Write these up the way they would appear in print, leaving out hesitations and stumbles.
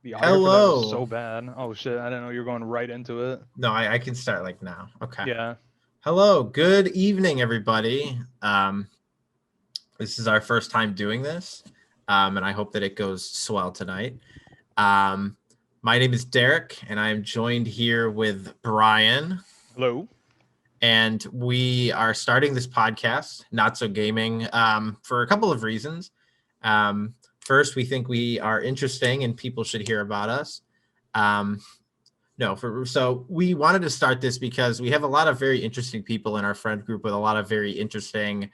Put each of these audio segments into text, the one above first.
The audio for that is Hello. so bad. Oh shit, I didn't know you were going right into it. No, I can start like now. Okay. Yeah. Hello. Good evening, everybody. This is our first time doing this, and I hope that it goes swell tonight. Um, my name is Derek, and I am joined here with Brian, Hello. and we are starting this podcast, NotSoGaming, for a couple of reasons. First, we think we are interesting and people should hear about us. Um, No, so we wanted to start this because we have a lot of very interesting people in our friend group with a lot of very interesting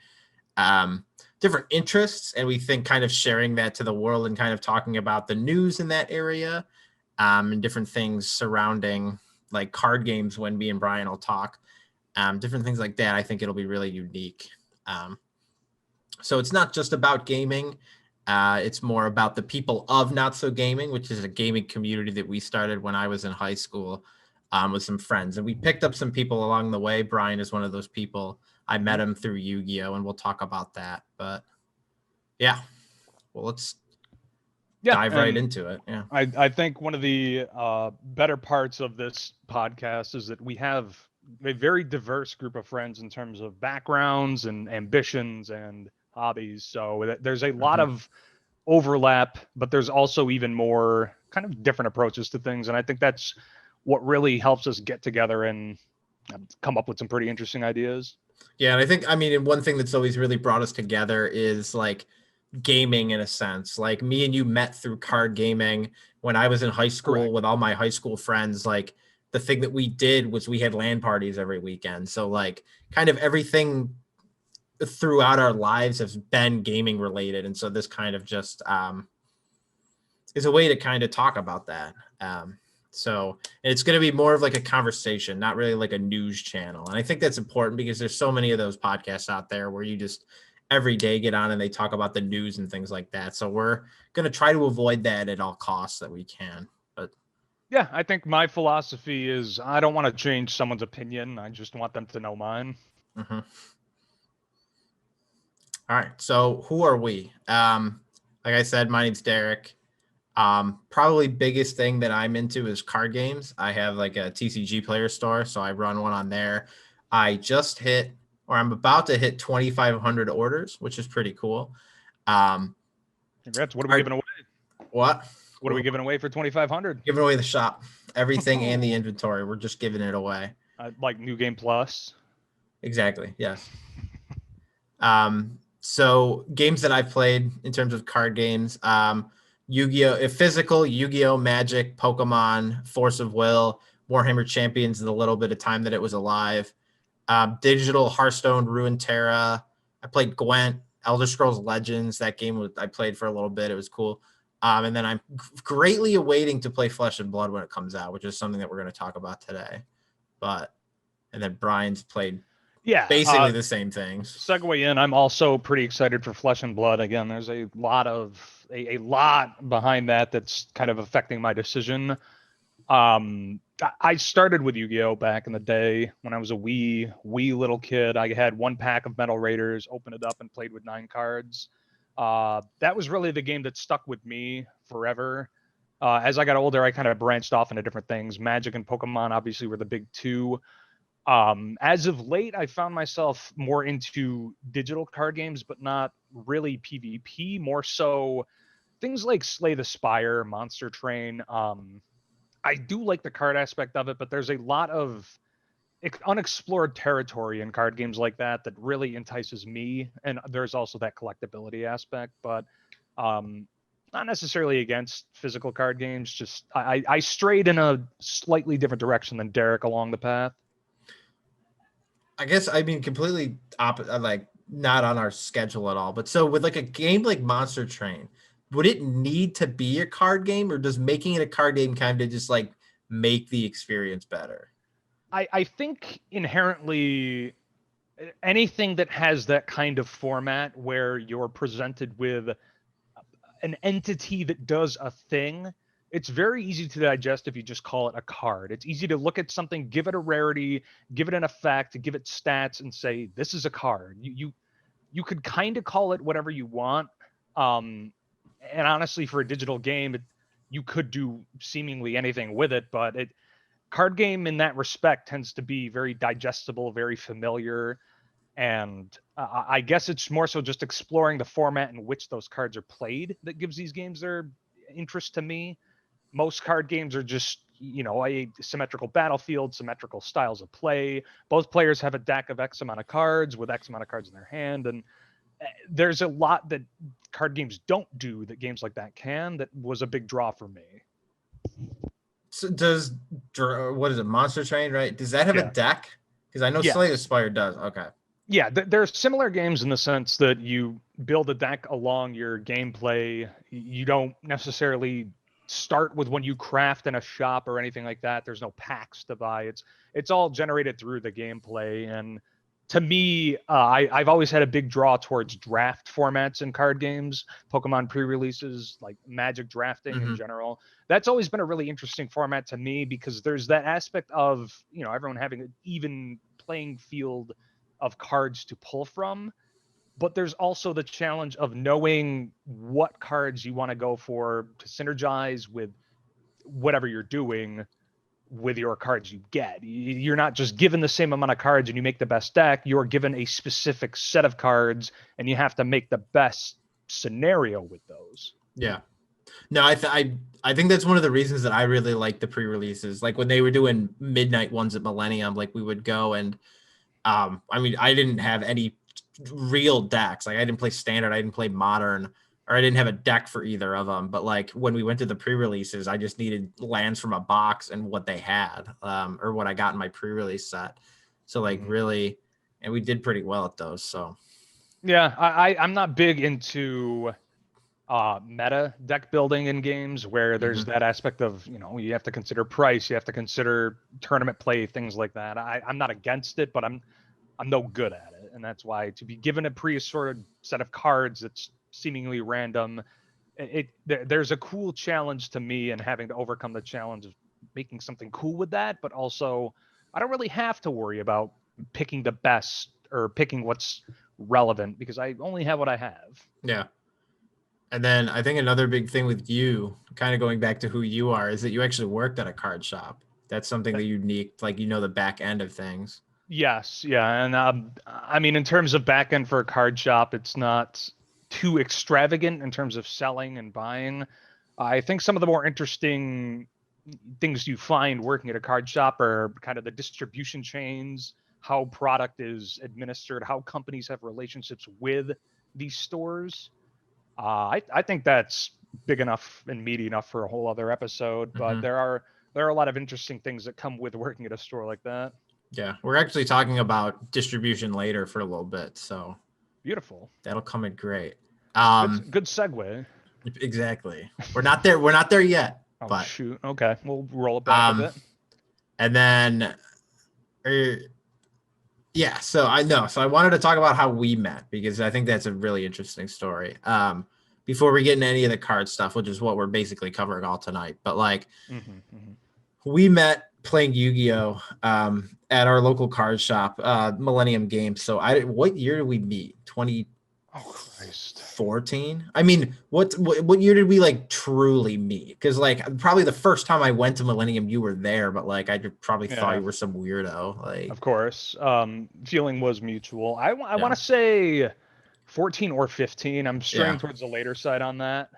um, different interests, and we think kind of sharing that to the world and kind of talking about the news in that area and different things surrounding like card games when me and Brian will talk, different things like that. I think it'll be really unique. Um, so it's not just about gaming. It's more about the people of Not So Gaming, which is a gaming community that we started when I was in high school with some friends. And we picked up some people along the way. Brian is one of those people. I met him through Yu-Gi-Oh! And we'll talk about that. But yeah, well, let's Yeah, dive right and into it. Yeah. I think one of the better parts of this podcast is that we have a very diverse group of friends in terms of backgrounds and ambitions and hobbies. So there's a lot Mm-hmm. of overlap, but there's also even more kind of different approaches to things. And I think that's what really helps us get together and come up with some pretty interesting ideas. Yeah, and I think and one thing that's always really brought us together is like gaming in a sense. Like me and you met through card gaming when I was in high school Correct. with all my high school friends. Like the thing that we did was we had LAN parties every weekend. So like kind of everything throughout our lives has been gaming related. And so this kind of just is a way to kind of talk about that. So it's going to be more of like a conversation, not really like a news channel. And I think that's important because there's so many of those podcasts out there where you just every day get on and they talk about the news and things like that. So we're going to try to avoid that at all costs that we can. But Yeah, I think my philosophy is I don't want to change someone's opinion. I just want them to know mine. mhm. All right. So who are we? Like I said, my name's Derek. Probably biggest thing that I'm into is card games. I have like a TCGplayer store, so I run one on there. I just hit, or I'm about to hit 2,500 orders, which is pretty cool. Um, Congrats. What are we are, giving away? what? What are we giving away for 2,500? Giving away the shop, everything and the Oh, inventory. We're just giving it away. like New Game Plus. Exactly. Yes. So games that I've played in terms of card games, Yu-Gi-Oh! Physical, Yu-Gi-Oh! Magic, Pokemon, Force of Will, Warhammer Champions, the little bit of time that it was alive. Digital, Hearthstone, Runeterra. I played Gwent, Elder Scrolls Legends. That game I played for a little bit. It was cool. And then I'm greatly awaiting to play Flesh and Blood when it comes out, which is something that we're going to talk about today. And then Brian's played Yeah. basically the same things. Segue in. I'm also pretty excited for Flesh and Blood. Again, there's a lot behind that that's kind of affecting my decision. I started with Yu-Gi-Oh back in the day when I was a wee little kid. I had one pack of Metal Raiders, opened it up, and played with 9 cards. That was really the game that stuck with me forever. As I got older, I kind of branched off into different things. Magic and Pokemon obviously were the big two. As of late, I found myself more into digital card games, but not really PvP. More so things like Slay the Spire, Monster Train. I do like the card aspect of it, but there's a lot of unexplored territory in card games like that that really entices me. And there's also that collectability aspect, but not necessarily against physical card games. Just I strayed in a slightly different direction than Derek along the path. I guess completely like not on our schedule at all. But so with like a game like Monster Train, would it need to be a card game, or does making it a card game kind of just like make the experience better? I think inherently anything that has that kind of format where you're presented with an entity that does a thing, it's very easy to digest if you just call it a card. It's easy to look at something, give it a rarity, give it an effect, give it stats, and say this is a card. You could kind of call it whatever you want. And honestly, for a digital game, you could do seemingly anything with it, but card game in that respect tends to be very digestible, very familiar. And I guess it's more so just exploring the format in which those cards are played that gives these games their interest to me. Most card games are just, a symmetrical battlefield, symmetrical styles of play. Both players have a deck of X amount of cards with X amount of cards in their hand. And there's a lot that card games don't do that games like that can, that was a big draw for me. So what is it, Monster Train, right? Does that have a deck? Because I know Slay the Spire does. Okay. Yeah, there's similar games in the sense that you build a deck along your gameplay. You don't necessarily start with when you craft in a shop or anything like that. There's no packs to buy. It's all generated through the gameplay. And to me, I've always had a big draw towards draft formats in card games, Pokemon pre-releases, like Magic drafting in general. That's always been a really interesting format to me because there's that aspect of, everyone having an even playing field of cards to pull from, but there's also the challenge of knowing what cards you want to go for to synergize with whatever you're doing with your cards you get. You're not just given the same amount of cards and you make the best deck. You're given a specific set of cards and you have to make the best scenario with those. Yeah. No, I think that's one of the reasons that I really like the pre-releases. Like when they were doing midnight ones at Millennium, like we would go and I didn't have any real decks. Like I didn't play standard, I didn't play modern, or I didn't have a deck for either of them. But like when we went to the pre-releases, I just needed lands from a box and what they had, or what I got in my pre-release set. So like really, and we did pretty well at those. So yeah, I'm not big into meta deck building in games where there's that aspect of, you have to consider price, you have to consider tournament play, things like that. I'm not against it, but I'm no good at it. And that's why to be given a pre-assorted set of cards that's seemingly random, there's a cool challenge to me in having to overcome the challenge of making something cool with that. But also, I don't really have to worry about picking the best or picking what's relevant because I only have what I have. Yeah. And then I think another big thing with you, kind of going back to who you are, is that you actually worked at a card shop. That's something that unique, like, the back end of things. Yes, yeah, and in terms of back end for a card shop, it's not too extravagant in terms of selling and buying. I think some of the more interesting things you find working at a card shop are kind of the distribution chains, how product is administered, how companies have relationships with these stores. I think that's big enough and meaty enough for a whole other episode, but there are a lot of interesting things that come with working at a store like that. Yeah, we're actually talking about distribution later for a little bit, so beautiful. That'll come in great. Good segue. Exactly. We're not there. We're not there yet. Oh, but shoot. Okay, we'll roll it back a bit. And then, yeah. So I wanted to talk about how we met because I think that's a really interesting story. Before we get into any of the card stuff, which is what we're basically covering all tonight, but like, we met playing Yu-Gi-Oh! At our local card shop, Millennium Games. So what year did we meet? 2014. I mean, what year did we like truly meet? Because like probably the first time I went to Millennium, you were there, but like I probably thought you were some weirdo. Like, of course, feeling was mutual. I want to say 14 or 15. I'm straying towards the later side on that.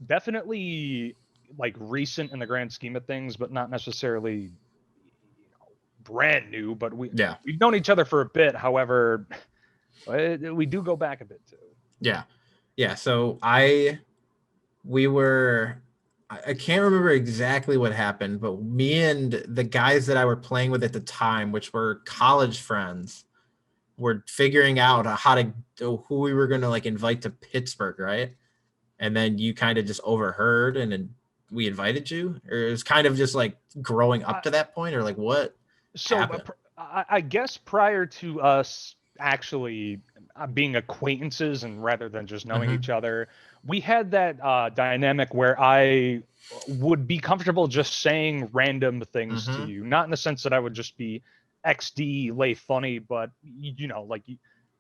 Definitely like recent in the grand scheme of things, but not necessarily brand new. But we've known each other for a bit. However, we do go back a bit too. Yeah. So I can't remember exactly what happened, but me and the guys that I were playing with at the time, which were college friends, were figuring out who we were going to like invite to Pittsburgh, right? And then you kind of just overheard, and then we invited you, or it was kind of just like growing up to that point, or like what? So I guess prior to us actually being acquaintances and rather than just knowing each other, we had that dynamic where I would be comfortable just saying random things to you, not in the sense that I would just be XD lay funny, but like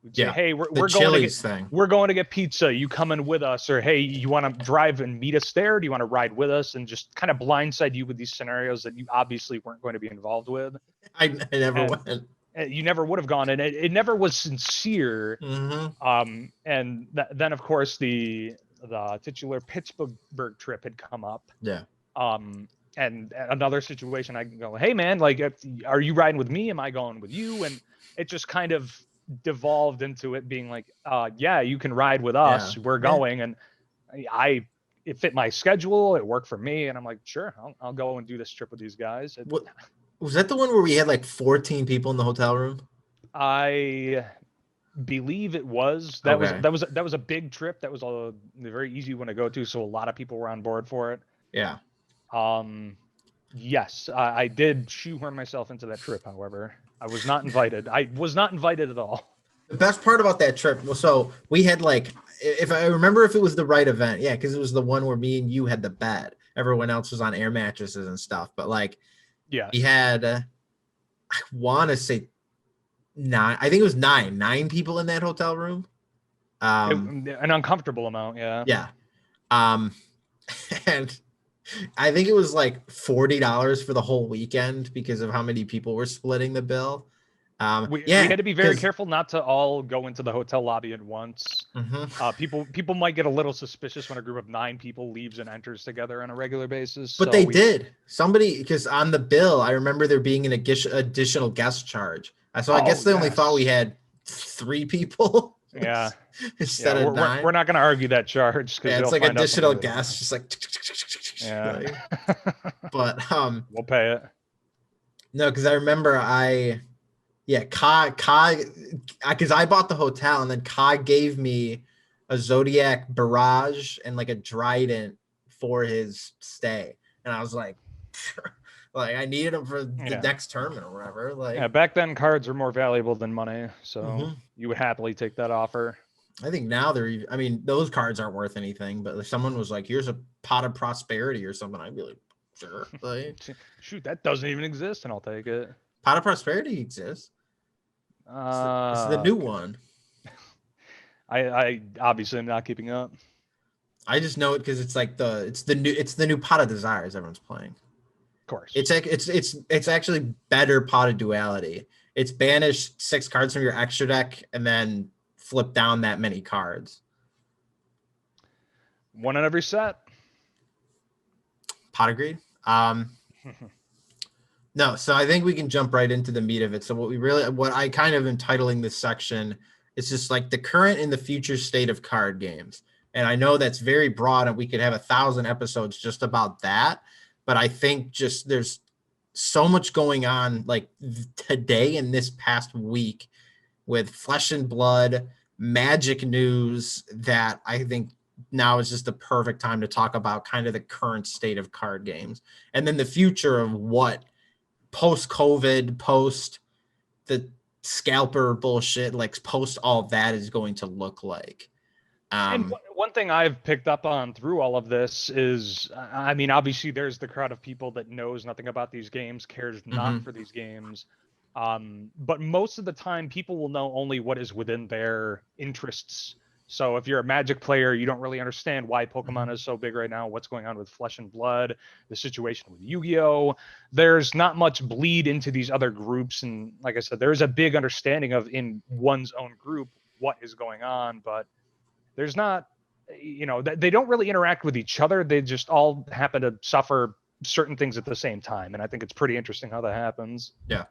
We'd say, hey, the Chili's thing. we're going to get pizza. You coming with us? Or hey, you want to drive and meet us there? Do you want to ride with us? And just kind of blindside you with these scenarios that you obviously weren't going to be involved with. I never went. You never would have gone, and it never was sincere. And then of course the titular Pittsburgh trip had come up. Yeah. And another situation, I can go, hey man, like, are you riding with me? Am I going with you? And it just kind of devolved into it being like, yeah, you can ride with us. We're going, and it fit my schedule. It worked for me, and I'm like, sure, I'll go and do this trip with these guys. Was that the one where we had like 14 people in the hotel room? I believe it was. That was a big trip. That was a very easy one to go to, so a lot of people were on board for it. Yeah. Yes, I did shoehorn myself into that trip. However, I was not invited. I was not invited at all. The best part about that trip, so we had like, if I remember if it was the right event, yeah, because it was the one where me and you had the bed. Everyone else was on air mattresses and stuff. But like, yeah, we had, I want to say 9. I think it was 9 people in that hotel room. An uncomfortable amount. Yeah. Yeah. And I think it was like $40 for the whole weekend because of how many people were splitting the bill. We had to be very careful not to all go into the hotel lobby at once. People might get a little suspicious when a group of 9 people leaves and enters together on a regular basis. But they did. Somebody, because on the bill, I remember there being an additional guest charge. So I guess they only thought we had 3 people. Yeah. Instead of 9. We're not going to argue that charge. Yeah, it's like additional guests, just like. Yeah. But we'll pay it. No, because I remember Kai, because I bought the hotel and then Kai gave me a Zodiac Barrage and like a Trident for his stay, and I was like, like I needed them for the next tournament or whatever. Like, yeah, back then cards were more valuable than money, so you would happily take that offer. I think now those cards aren't worth anything, but if someone was like, here's a pot of prosperity or something, I'd be like, sure. Like, shoot, that doesn't even exist, and I'll take it. Pot of prosperity exists. It's the new one. I obviously am not keeping up. I just know it because it's like it's the new Pot of Desires everyone's playing. Of course. It's actually better Pot of Duality. It's banish 6 cards from your extra deck and then flip down that many cards. One in every set. Pot agreed. No, so I think we can jump right into the meat of it. So what I kind of am titling this section is just like the current and the future state of card games. And I know that's very broad and we could have 1,000 episodes just about that. But I think just there's so much going on like today and this past week with Flesh and Blood, Magic news that I think now is just the perfect time to talk about kind of the current state of card games. And then the future of what post-COVID, post the scalper bullshit, like post all that is going to look like. And one thing I've picked up on through all of this is, I mean, obviously there's the crowd of people that knows nothing about these games, cares not for these games. But most of the time people will know only what is within their interests. So if you're a Magic player, you don't really understand why Pokemon is so big right now, what's going on with Flesh and Blood, the situation with Yu-Gi-Oh! There's not much bleed into these other groups. And like I said, there's a big understanding of in one's own group what is going on, but there's not, they don't really interact with each other. They just all happen to suffer certain things at the same time. And I think it's pretty interesting how that happens. Yeah.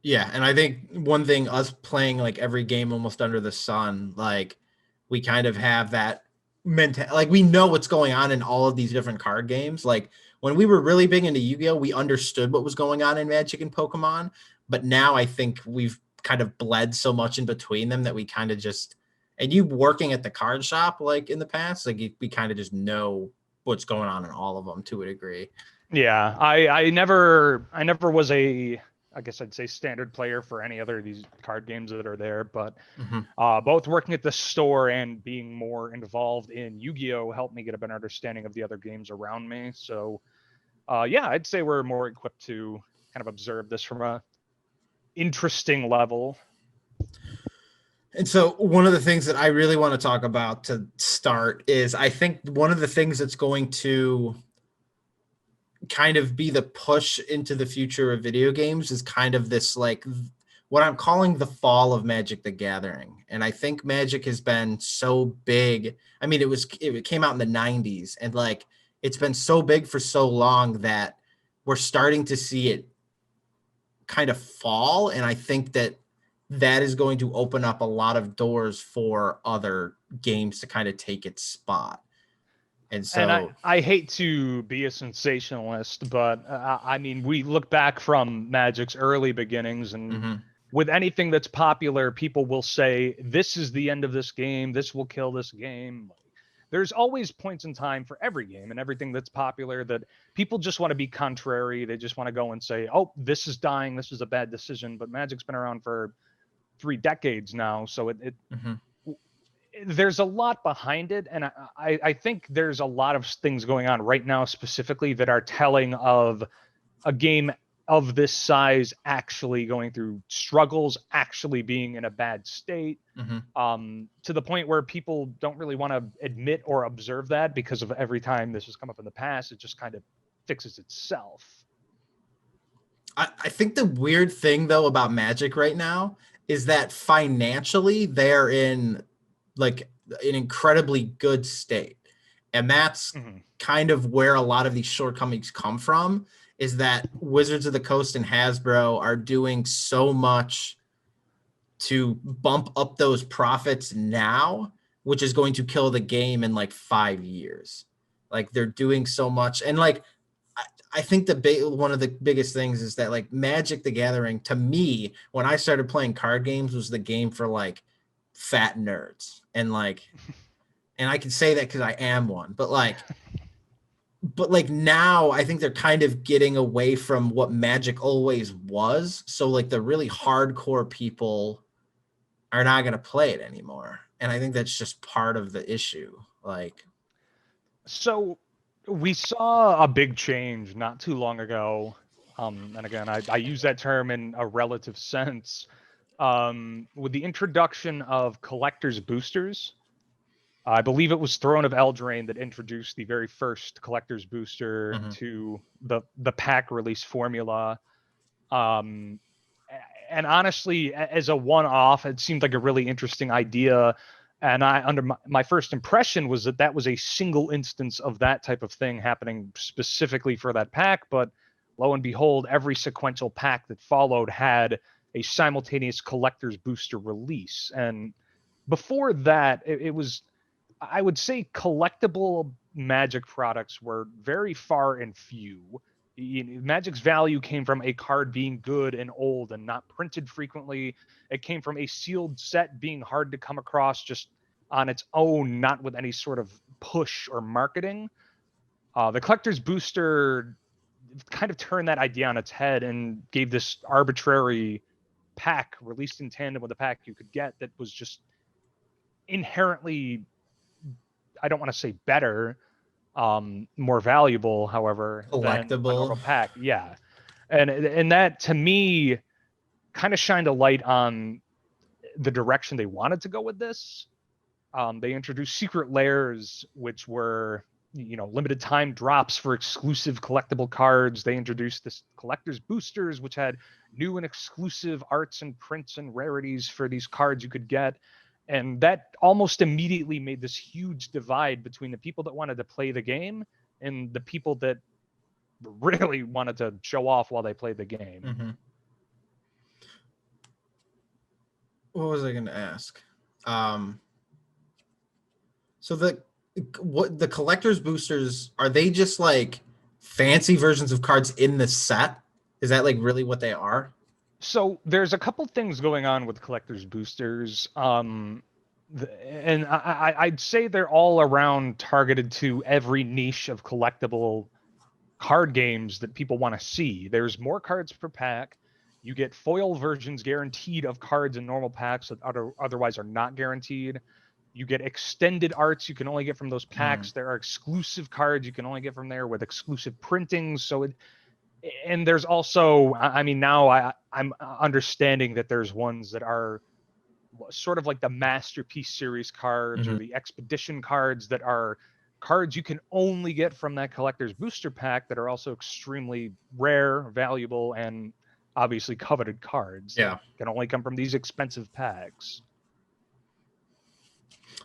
Yeah, and I think one thing, us playing like every game almost under the sun, like we kind of have that like we know what's going on in all of these different card games. Like when we were really big into Yu-Gi-Oh, we understood what was going on in Magic and Pokemon, but now I think we've kind of bled so much in between them that we kind of just, and you working at the card shop like in the past, like we kind of just know what's going on in all of them to a degree. Yeah, I never was I guess I'd say standard player for any other of these card games that are there, but both working at the store and being more involved in Yu-Gi-Oh helped me get a better understanding of the other games around me. So yeah, I'd say we're more equipped to kind of observe this from a interesting level. And so one of the things that I really want to talk about to start is I think one of the things that's going to kind of be the push into the future of video games is kind of this like what I'm calling the fall of Magic the Gathering. And I think Magic has been so big. I mean, it came out in the 90s and like it's been so big for so long that we're starting to see it kind of fall. And I think that that is going to open up a lot of doors for other games to kind of take its spot. And And so I hate to be a sensationalist, but I mean, we look back from Magic's early beginnings, and mhm, with anything that's popular, people will say, this is the end of this game. This will kill this game. There's always points in time for every game and everything that's popular that people just want to be contrary. They just want to go and say, oh, this is dying. This is a bad decision. But Magic's been around for 3 decades now. So mhm. there's a lot behind it. And I think there's a lot of things going on right now specifically that are telling of a game of this size actually going through struggles, actually being in a bad state, to the point where people don't really want to admit or observe that because of every time this has come up in the past, it just kind of fixes itself. I think the weird thing though about Magic right now is that financially they're in like an incredibly good state. And that's Mhm. kind of where a lot of these shortcomings come from, is that Wizards of the Coast and Hasbro are doing so much to bump up those profits now, which is going to kill the game in like 5 years. Like they're doing so much. And like I think one of the biggest things is that like Magic the Gathering, to me, when I started playing card games, was the game for like fat nerds. And like, and I can say that because I am one, but like now I think they're kind of getting away from what Magic always was. So like the really hardcore people are not going to play it anymore. And I think that's just part of the issue. Like, So we saw a big change not too long ago. And again, I use that term in a relative sense. With the introduction of collector's boosters, I believe it was Throne of Eldraine that introduced the very first collector's booster mhm, to the pack release formula. Um, and honestly, as a one-off, it seemed like a really interesting idea. And under my first impression was that that was a single instance of that type of thing happening specifically for that pack. But lo and behold, every sequential pack that followed had a simultaneous collector's booster release. And before that, it was, I would say, collectible Magic products were very far and few. Magic's value came from a card being good and old and not printed frequently. It came from a sealed set being hard to come across just on its own, not with any sort of push or marketing. The collector's booster kind of turned that idea on its head and gave this arbitrary pack released in tandem with a pack you could get that was just inherently, I don't want to say better, more valuable, however, than a collectible. normal pack. Yeah. And that to me kind of shined a light on the direction they wanted to go with this. They introduced secret layers, which were, limited time drops for exclusive collectible cards. They introduced this collector's boosters, which had new and exclusive arts and prints and rarities for these cards you could get. And that almost immediately made this huge divide between the people that wanted to play the game and the people that really wanted to show off while they played the game. Mm-hmm. What was I going to ask? So the collector's boosters, are they just like fancy versions of cards in the set? Is that like really what they are? So there's a couple things going on with collector's boosters. And I'd say they're all around targeted to every niche of collectible card games that people want to see. There's more cards per pack. You get foil versions guaranteed of cards in normal packs that otherwise are not guaranteed. You get extended arts you can only get from those packs. There are exclusive cards you can only get from there with exclusive printings. And there's also, I mean, now I'm understanding that there's ones that are sort of like the Masterpiece series cards or Mhm. the Expedition cards that are cards you can only get from that collector's booster pack that are also extremely rare, valuable, and obviously coveted cards that Yeah. can only come from these expensive packs.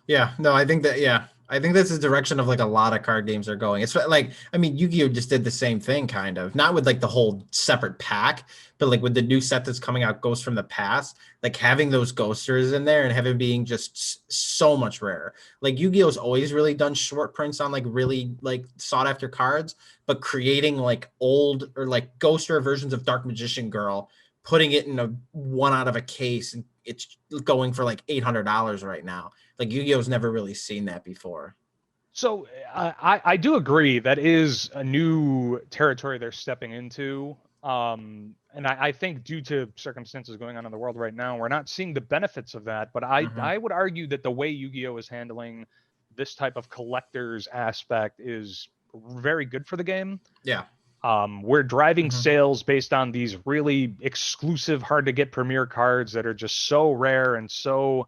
Yeah, no, I think that, yeah, I think that's the direction of like a lot of card games are going. It's like, I mean, Yu-Gi-Oh just did the same thing, kind of, not with like the whole separate pack, but like with the new set that's coming out, Ghosts from the Past, like having those ghosters in there and having being just so much rarer. Like Yu-Gi-Oh's always really done short prints on like really like sought after cards, but creating like old or like ghoster versions of Dark Magician Girl, putting it in a one out of a case, and it's going for like $800 right now. Like Yu-Gi-Oh's never really seen that before. So I do agree that is a new territory they're stepping into. And I think due to circumstances going on in the world right now, we're not seeing the benefits of that. But Mhm. I would argue that the way Yu-Gi-Oh is handling this type of collector's aspect is very good for the game. Yeah. We're driving Mhm. sales based on these really exclusive, hard to get premier cards that are just so rare and so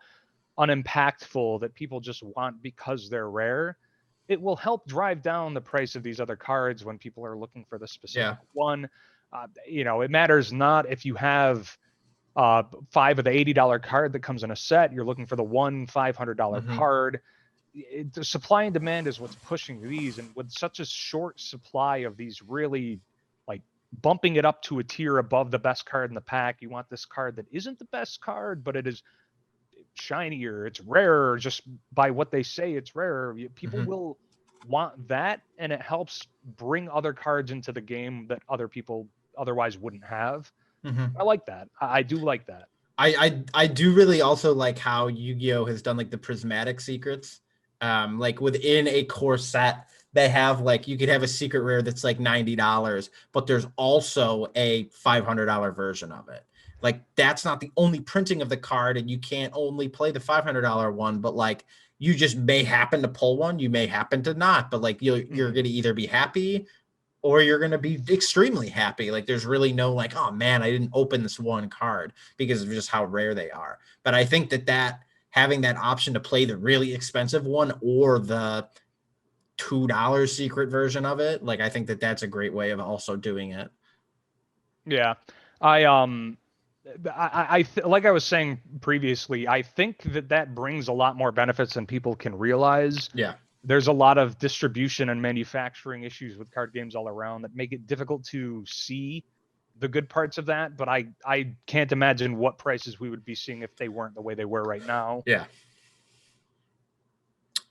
unimpactful that people just want because they're rare. It will help drive down the price of these other cards when people are looking for the Yeah. specific one. It matters not if you have five of the $80 card that comes in a set. You're looking for the one $500 Mhm. card. The supply and demand is what's pushing these, and with such a short supply of these, really like bumping it up to a tier above the best card in the pack. You want this card that isn't the best card, but it is shinier, it's rarer, just by what they say it's rarer. People Mhm. will want that, and it helps bring other cards into the game that other people otherwise wouldn't have. Mhm. I like that. I do like that. I do really also like how Yu-Gi-Oh has done like the prismatic secrets. Like within a core set, they have like you could have a secret rare that's like $90, but there's also a $500 version of it. Like that's not the only printing of the card, and you can't only play the $500 one, but like you just may happen to pull one, you may happen to not, but like you're Mhm. gonna either be happy or you're going to be extremely happy. Like there's really no like, oh man, I didn't open this one card because of just how rare they are. But I think that having that option to play the really expensive one or the $2 secret version of it, like I think that's a great way of also doing it. Yeah, I like I was saying previously, I think that brings a lot more benefits than people can realize. Yeah. There's a lot of distribution and manufacturing issues with card games all around that make it difficult to see the good parts of that, but I can't imagine what prices we would be seeing if they weren't the way they were right now. Yeah.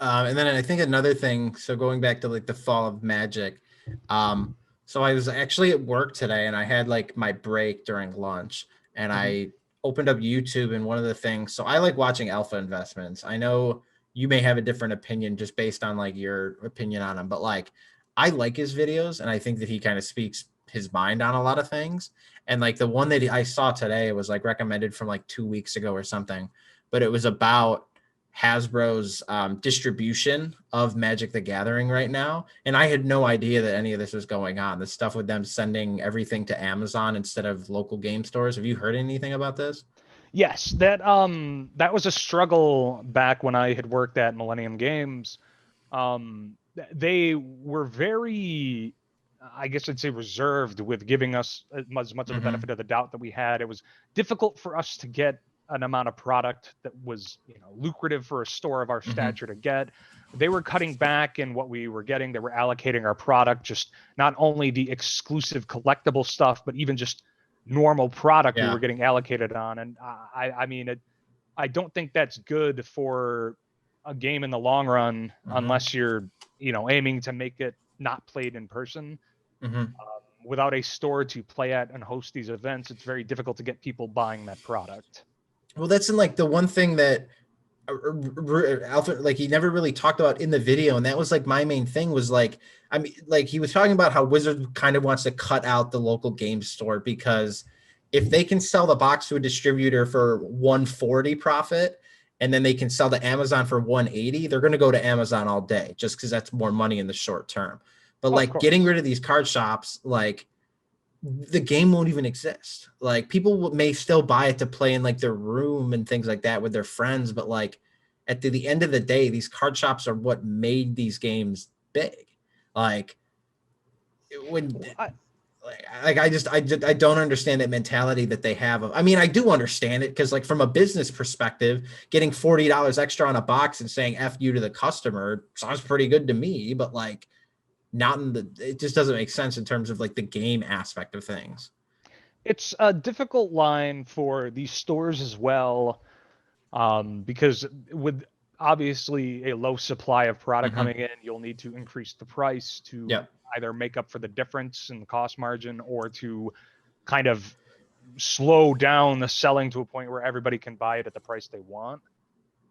And then I think another thing, so going back to like the fall of Magic, so I was actually at work today and I had like my break during lunch and Mhm. I opened up YouTube, and one of the things, so I like watching alpha investments. I know you may have a different opinion just based on like your opinion on him, but like I like his videos and I think that he kind of speaks his mind on a lot of things. And like the one that I saw today was like recommended from like 2 weeks ago or something, but it was about Hasbro's distribution of Magic the Gathering right now. And I had no idea that any of this was going on. The stuff with them sending everything to Amazon instead of local game stores. Have you heard anything about this? Yes, that was a struggle back when I had worked at Millennium Games. They were very, I guess I'd say, reserved with giving us as much of the Mm-hmm. benefit of the doubt that we had. It was difficult for us to get an amount of product that was, lucrative for a store of our Mm-hmm. stature to get. They were cutting back in what we were getting. They were allocating our product, just not only the exclusive collectible stuff, but even just normal product we Yeah. were getting allocated on. And I mean, I don't think that's good for a game in the long run Mm-hmm. unless you're, aiming to make it not played in person. Mm-hmm. Without a store to play at and host these events, it's very difficult to get people buying that product. Well, that's in like the one thing that Alfred, like he never really talked about in the video, and that was like my main thing was like, I mean, like he was talking about how Wizard kind of wants to cut out the local game store because if they can sell the box to a distributor for 140 profit and then they can sell to Amazon for 180, they're going to go to Amazon all day just because that's more money in the short term. But Of like getting course. rid of these card shops, like the game won't even exist. Like people may still buy it to play in like their room and things like that with their friends, but like at the end of the day, these card shops are what made these games big. Like when I, I don't understand that mentality that they have. I mean, I do understand it because like from a business perspective, getting $40 extra on a box and saying F you to the customer sounds pretty good to me, but like not in the, it just doesn't make sense in terms of like the game aspect of things. it's a difficult line for these stores as well, because with obviously a low supply of product Mm-hmm. coming in, you'll need to increase the price to Yep. either make up for the difference in the cost margin or to kind of slow down the selling to a point where everybody can buy it at the price they want.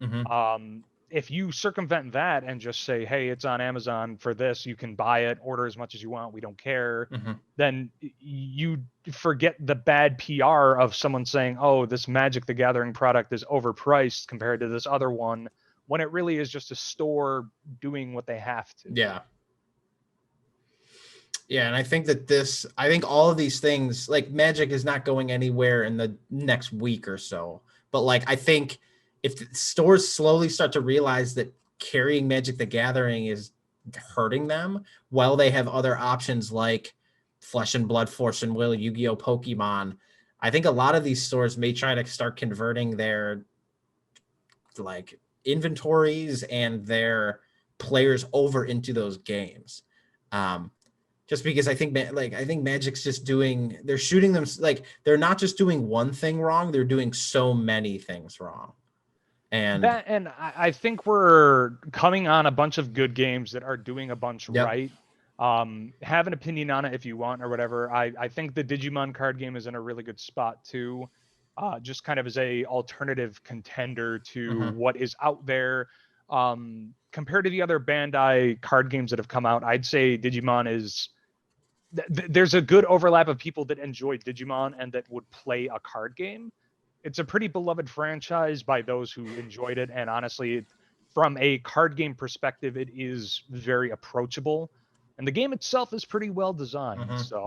Mm-hmm. If you circumvent that and just say, hey, it's on Amazon for this, you can buy it, order as much as you want, we don't care, Mm-hmm. then you forget the bad PR of someone saying, oh, this Magic the Gathering product is overpriced compared to this other one, when it really is just a store doing what they have to. Yeah. Yeah, and I think that I think all of these things, like Magic is not going anywhere in the next week or so. But like, I think if the stores slowly start to realize that carrying Magic the Gathering is hurting them, while they have other options like Flesh and Blood, Force and Will, Yu-Gi-Oh, Pokemon, I think a lot of these stores may try to start converting their like inventories and their players over into those games. Um, just because I think Magic's just doing, they're shooting them like they're not just doing one thing wrong, they're doing so many things wrong. And That, and I think we're coming on a bunch of good games that are doing a bunch yep. right. Have an opinion on it if you want or whatever. I think the Digimon card game is in a really good spot too. Just kind of as a alternative contender to Mm-hmm. what is out there. Compared to the other Bandai card games that have come out, I'd say Digimon is there's a good overlap of people that enjoy Digimon and that would play a card game. It's a pretty beloved franchise by those who enjoyed it, and honestly, from a card game perspective, it is very approachable, and the game itself is pretty well designed. Mm-hmm. So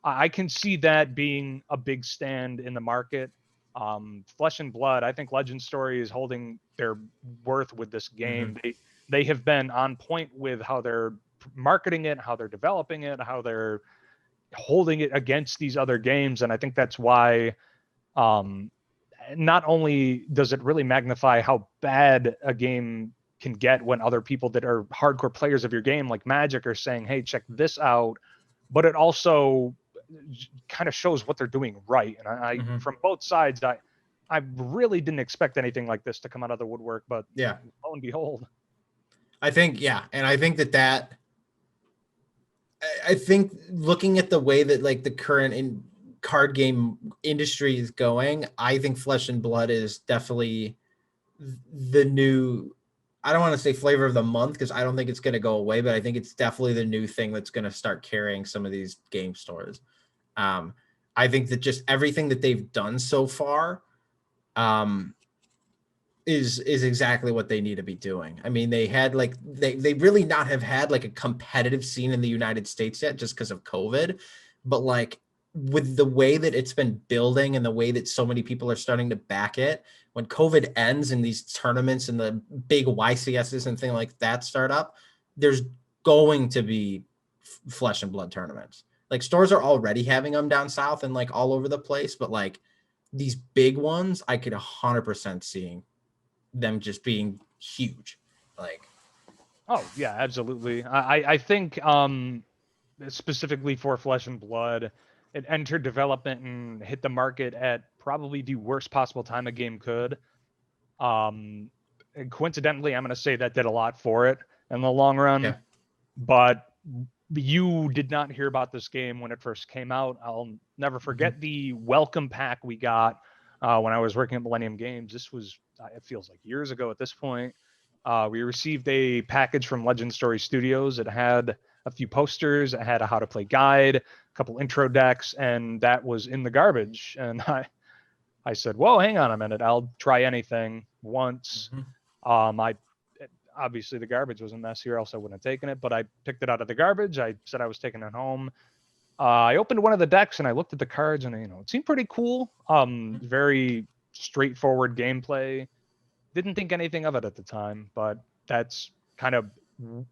I can see that being a big stand in the market. Flesh and Blood, I think Legend Story is holding their worth with this Mm-hmm. game. They have been on point with how they're marketing it, how they're developing it, how they're holding it against these other games, and I think that's why um, not only does it really magnify how bad a game can get when other people that are hardcore players of your game, like Magic, are saying, "Hey, check this out," but it also kind of shows what they're doing right. And I Mm-hmm. from both sides, I really didn't expect anything like this to come out of the woodwork, but Yeah. lo and behold. I think, yeah. And I think I think looking at the way that like the current card game industry is going, I think Flesh and Blood is definitely the new, I don't want to say flavor of the month because I don't think it's going to go away, but I think it's definitely the new thing that's going to start carrying some of these game stores. Um, I think that just everything that they've done so far um, is exactly what they need to be doing. I mean, they had like they really not have had like a competitive scene in the United States yet just because of COVID, but like with the way that it's been building and the way that so many people are starting to back it, when COVID ends and these tournaments and the big YCSs and things like that start up, there's going to be Flesh and Blood tournaments. Like stores are already having them down south and like all over the place, but like these big ones, I could 100% seeing them just being huge. Like, Oh yeah, absolutely. I think specifically for Flesh and Blood, it entered development and hit the market at probably the worst possible time a game could. And coincidentally, I'm going to say that did a lot for it in the long run. yeah. But you did not hear about this game when it first came out. I'll never Mm-hmm. forget the welcome pack we got when I was working at Millennium Games. This was, it feels like years ago at this point. We received a package from Legend Story Studios. It had a few posters, it had a how to play guide, a couple intro decks, and that was in the garbage. And I said, "Whoa, hang on a minute! I'll try anything once." Mm-hmm. I obviously the garbage was a mess here, else I wouldn't have taken it. But I picked it out of the garbage. I said I was taking it home. I opened one of the decks and I looked at the cards, and it seemed pretty cool. Very straightforward gameplay. Didn't think anything of it at the time, but that's kind of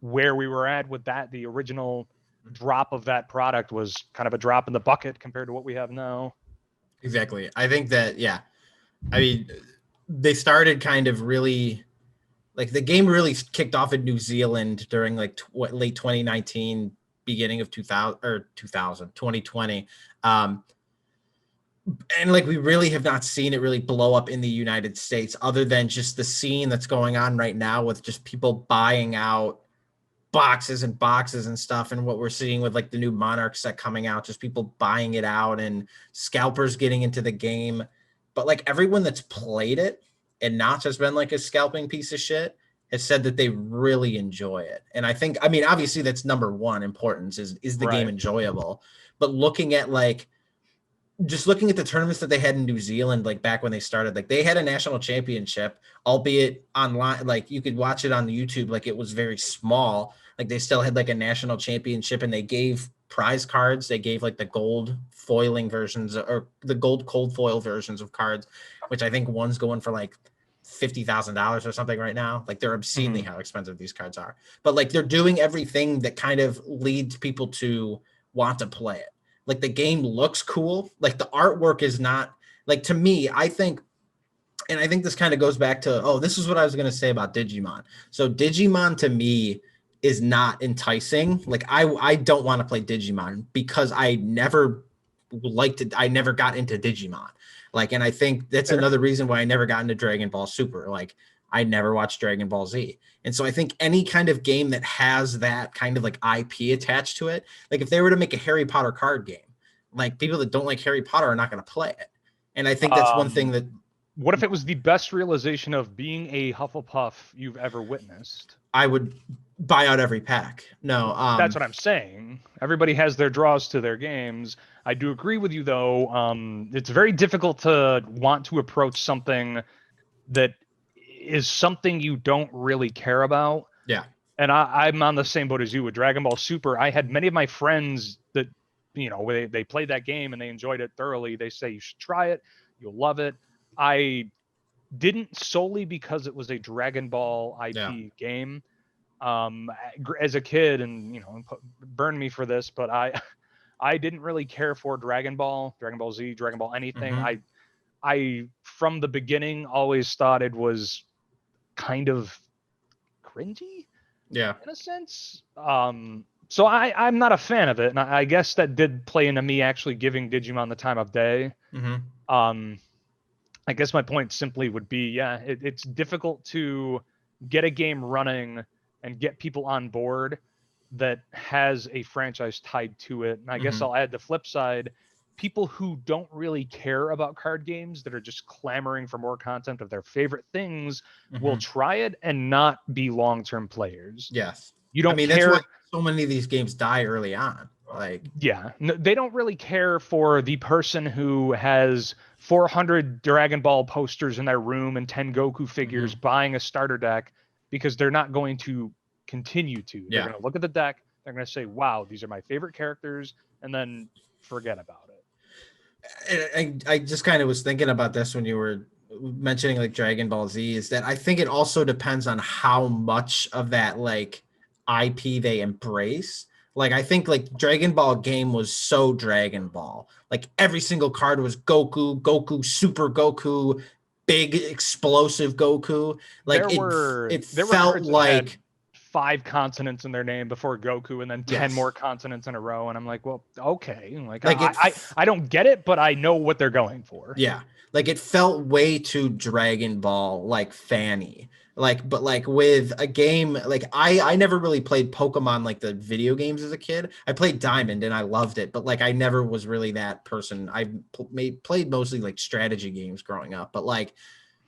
where we were at with that. The original drop of that product was kind of a drop in the bucket compared to what we have now. Exactly. I think that, yeah. I mean, they started kind of really, like, the game really kicked off in New Zealand during like late 2019, beginning of 2020. And like, we really have not seen it really blow up in the United States, other than just the scene that's going on right now with just people buying out boxes and boxes and stuff, and what we're seeing with like the new Monarch set coming out, just people buying it out and scalpers getting into the game. But like, everyone that's played it and not just been like a scalping piece of shit has said that they really enjoy it. And I think, I mean, obviously that's number one importance, is the game Right. enjoyable. But looking at like, just looking at the tournaments that they had in New Zealand, like back when they started, like they had a national championship, albeit online, like you could watch it on YouTube. Like, it was very small. Like, they still had like a national championship, and they gave prize cards. They gave like the gold foiling versions, or the gold cold foil versions of cards, which I think one's going for like $50,000 or something right now. Like, they're obscenely how expensive these cards are. But like, they're doing everything that kind of leads people to want to play it. Like, the game looks cool. Like, the artwork is not, like, to me, I think, and I think this kind of goes back to, this is what I was going to say about Digimon. So Digimon to me is not enticing. Like, I don't want to play Digimon because I never liked it. I never got into Digimon. Like, and I think that's another reason why I never got into Dragon Ball Super. Like, I never watched Dragon Ball Z. And so I think any kind of game that has that kind of like IP attached to it, like if they were to make a Harry Potter card game, like, people that don't like Harry Potter are not going to play it. And I think that's one thing that. What if it was the best realization of being a Hufflepuff you've ever witnessed? I would buy out every pack. No, That's what I'm saying. Everybody has their draws to their games. I do agree with you, though. It's very difficult to want to approach something that is something you don't really care about. Yeah. And I'm on the same boat as you with Dragon Ball Super. I had many of my friends that, they played that game and they enjoyed it thoroughly. They say you should try it. You'll love it. I didn't, solely because it was a Dragon Ball IP game. As a kid, and burn me for this, but I didn't really care for Dragon Ball Z, Dragon Ball anything. I from the beginning always thought it was kind of cringy, in a sense. So I'm not a fan of it, and I guess that did play into me actually giving Digimon the time of day. I guess my point simply would be, it's difficult to get a game running and get people on board that has a franchise tied to it. And I guess I'll add the flip side. People who don't really care about card games, that are just clamoring for more content of their favorite things, will try it and not be long-term players. Yes. You don't care. That's why so many of these games die early on. Like, they don't really care for the person who has 400 Dragon Ball posters in their room and 10 Goku figures buying a starter deck, because they're not going to continue to. They're going to look at the deck, they're going to say, wow, these are my favorite characters, and then forget about it. I just kind of was thinking about this when you were mentioning like Dragon Ball Z, is that I think it also depends on how much of that like IP they embrace. Like, I think like Dragon Ball game was so Dragon Ball. Like, every single card was Goku, Super Goku, big explosive Goku. Like, it felt like 5 consonants in their name before Goku, and then 10 more consonants in a row. And I'm like, well, okay. Like I don't get it, but I know what they're going for. Yeah. Like, it felt way too Dragon Ball, like, fanny. Like, but like with a game, like I never really played Pokemon, like the video games, as a kid. I played Diamond and I loved it, but like I never was really that person. I played mostly like strategy games growing up, but like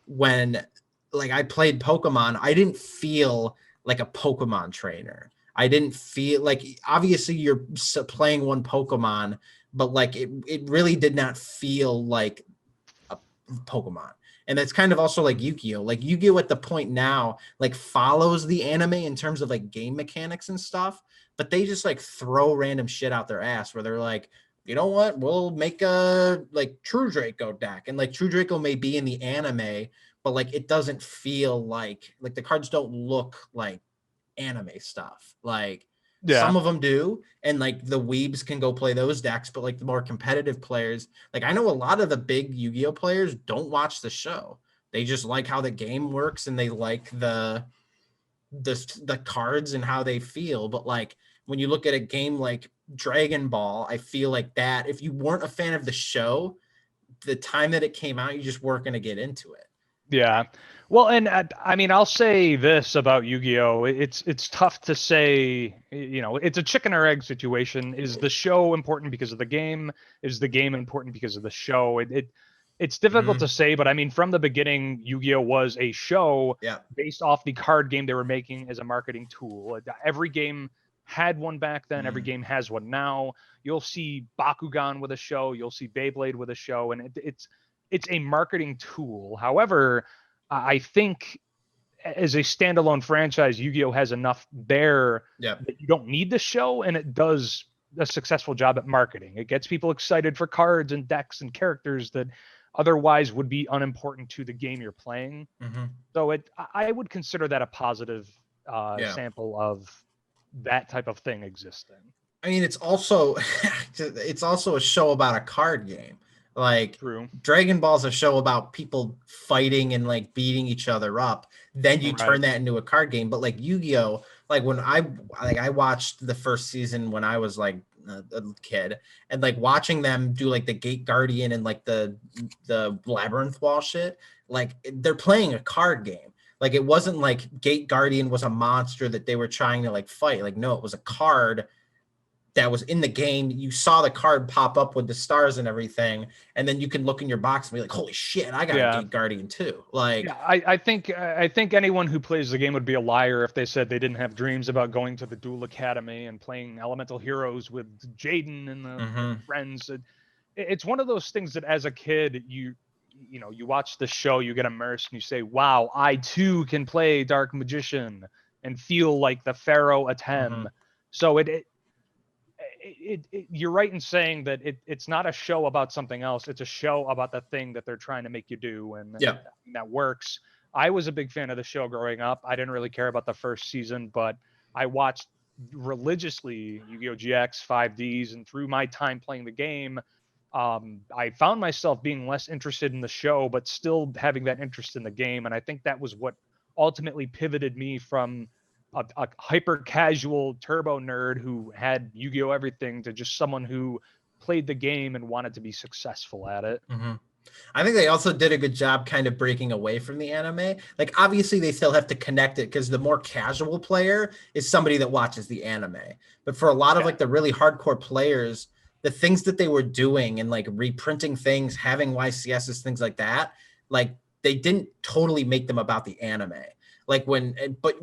when like I played Pokemon, I didn't feel like a Pokemon trainer. I didn't feel like, obviously you're playing one Pokemon, but like it really did not feel like a Pokemon. And that's kind of also like Yu-Gi-Oh. Like Yu-Gi-Oh at the point now, like follows the anime in terms of like game mechanics and stuff, but they just like throw random shit out their ass where they're like, you know what, we'll make a like True Draco deck. And like True Draco may be in the anime, but like it doesn't feel like the cards don't look like anime stuff. Like Yeah. some of them do, and like the weebs can go play those decks, but like the more competitive players, like I know a lot of the big Yu-Gi-Oh players don't watch the show. They just like how the game works and they like the cards and how they feel. But like when you look at a game like Dragon Ball, I feel like that if you weren't a fan of the show, the time that it came out, you just weren't going to get into it. Yeah. Well, and I mean, I'll say this about Yu-Gi-Oh! It's tough to say, it's a chicken or egg situation. Is the show important because of the game? Is the game important because of the show? It's difficult to say, but I mean, from the beginning, Yu-Gi-Oh! Was a show Yeah. based off the card game they were making as a marketing tool. Every game had one back then. Every game has one now. You'll see Bakugan with a show. You'll see Beyblade with a show, and it's a marketing tool. However, I think as a standalone franchise, Yu-Gi-Oh has enough there that you don't need the show, and it does a successful job at marketing. It gets people excited for cards and decks and characters that otherwise would be unimportant to the game you're playing. So I would consider that a positive sample of that type of thing existing. I mean, it's also a show about a card game. Like True. Dragon Ball's a show about people fighting and like beating each other up. Then you turn that into a card game. But like Yu-Gi-Oh, like when I watched the first season when I was like a kid, and like watching them do like the Gate Guardian and like the Labyrinth Wall shit, like they're playing a card game. Like it wasn't like Gate Guardian was a monster that they were trying to like fight. Like no, it was a card that was in the game. You saw the card pop up with the stars and everything, and then you can look in your box and be like, "Holy shit, I got a Gate Guardian too!" Like, yeah, I think anyone who plays the game would be a liar if they said they didn't have dreams about going to the Duel Academy and playing Elemental Heroes with Jaden and the friends. It's one of those things that as a kid you watch the show, you get immersed, and you say, "Wow, I too can play Dark Magician and feel like the Pharaoh Atem." So you're right in saying that it's not a show about something else. It's a show about the thing that they're trying to make you do, and that works. I was a big fan of the show growing up. I didn't really care about the first season, but I watched religiously Yu-Gi-Oh! GX 5Ds, and through my time playing the game, I found myself being less interested in the show, but still having that interest in the game. And I think that was what ultimately pivoted me from a hyper casual turbo nerd who had Yu-Gi-Oh! Everything to just someone who played the game and wanted to be successful at it. I think they also did a good job kind of breaking away from the anime. Like obviously they still have to connect it because the more casual player is somebody that watches the anime. But for a lot of like the really hardcore players, the things that they were doing and like reprinting things, having YCSs, things like that, like they didn't totally make them about the anime. Like but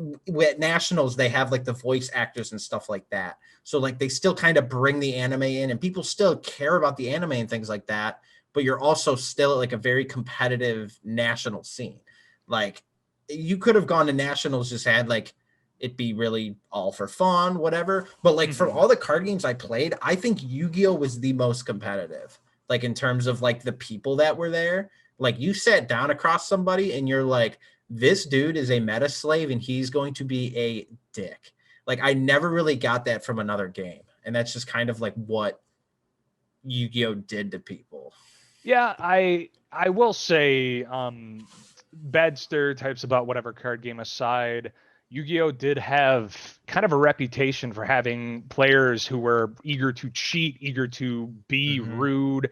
at nationals, they have like the voice actors and stuff like that. So like they still kind of bring the anime in and people still care about the anime and things like that. But you're also still at like a very competitive national scene. Like you could have gone to nationals, just had like it be really all for fun, whatever. But like for all the card games I played, I think Yu-Gi-Oh! Was the most competitive. Like in terms of like the people that were there, like you sat down across somebody and you're like, this dude is a meta slave and he's going to be a dick. Like I never really got that from another game. And that's just kind of like what Yu-Gi-Oh! Did to people. Yeah, I will say, bad stereotypes about whatever card game aside, Yu-Gi-Oh! Did have kind of a reputation for having players who were eager to cheat, eager to be rude,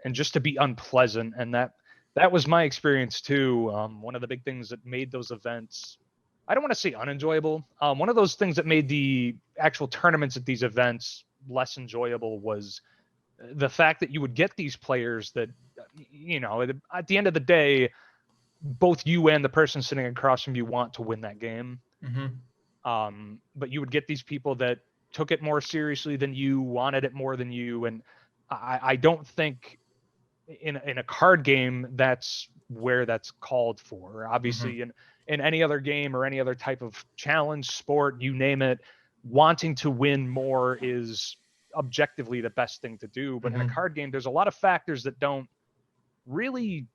and just to be unpleasant. And that was my experience too. One of the big things that made those events, I don't want to say unenjoyable. One of those things that made the actual tournaments at these events less enjoyable was the fact that you would get these players that, at the end of the day, both you and the person sitting across from you want to win that game. But you would get these people that took it more seriously than you, wanted it more than you. And I don't think in a card game that's where that's called for. Obviously, in any other game or any other type of challenge, sport, you name it, wanting to win more is objectively the best thing to do. But in a card game, there's a lot of factors that don't really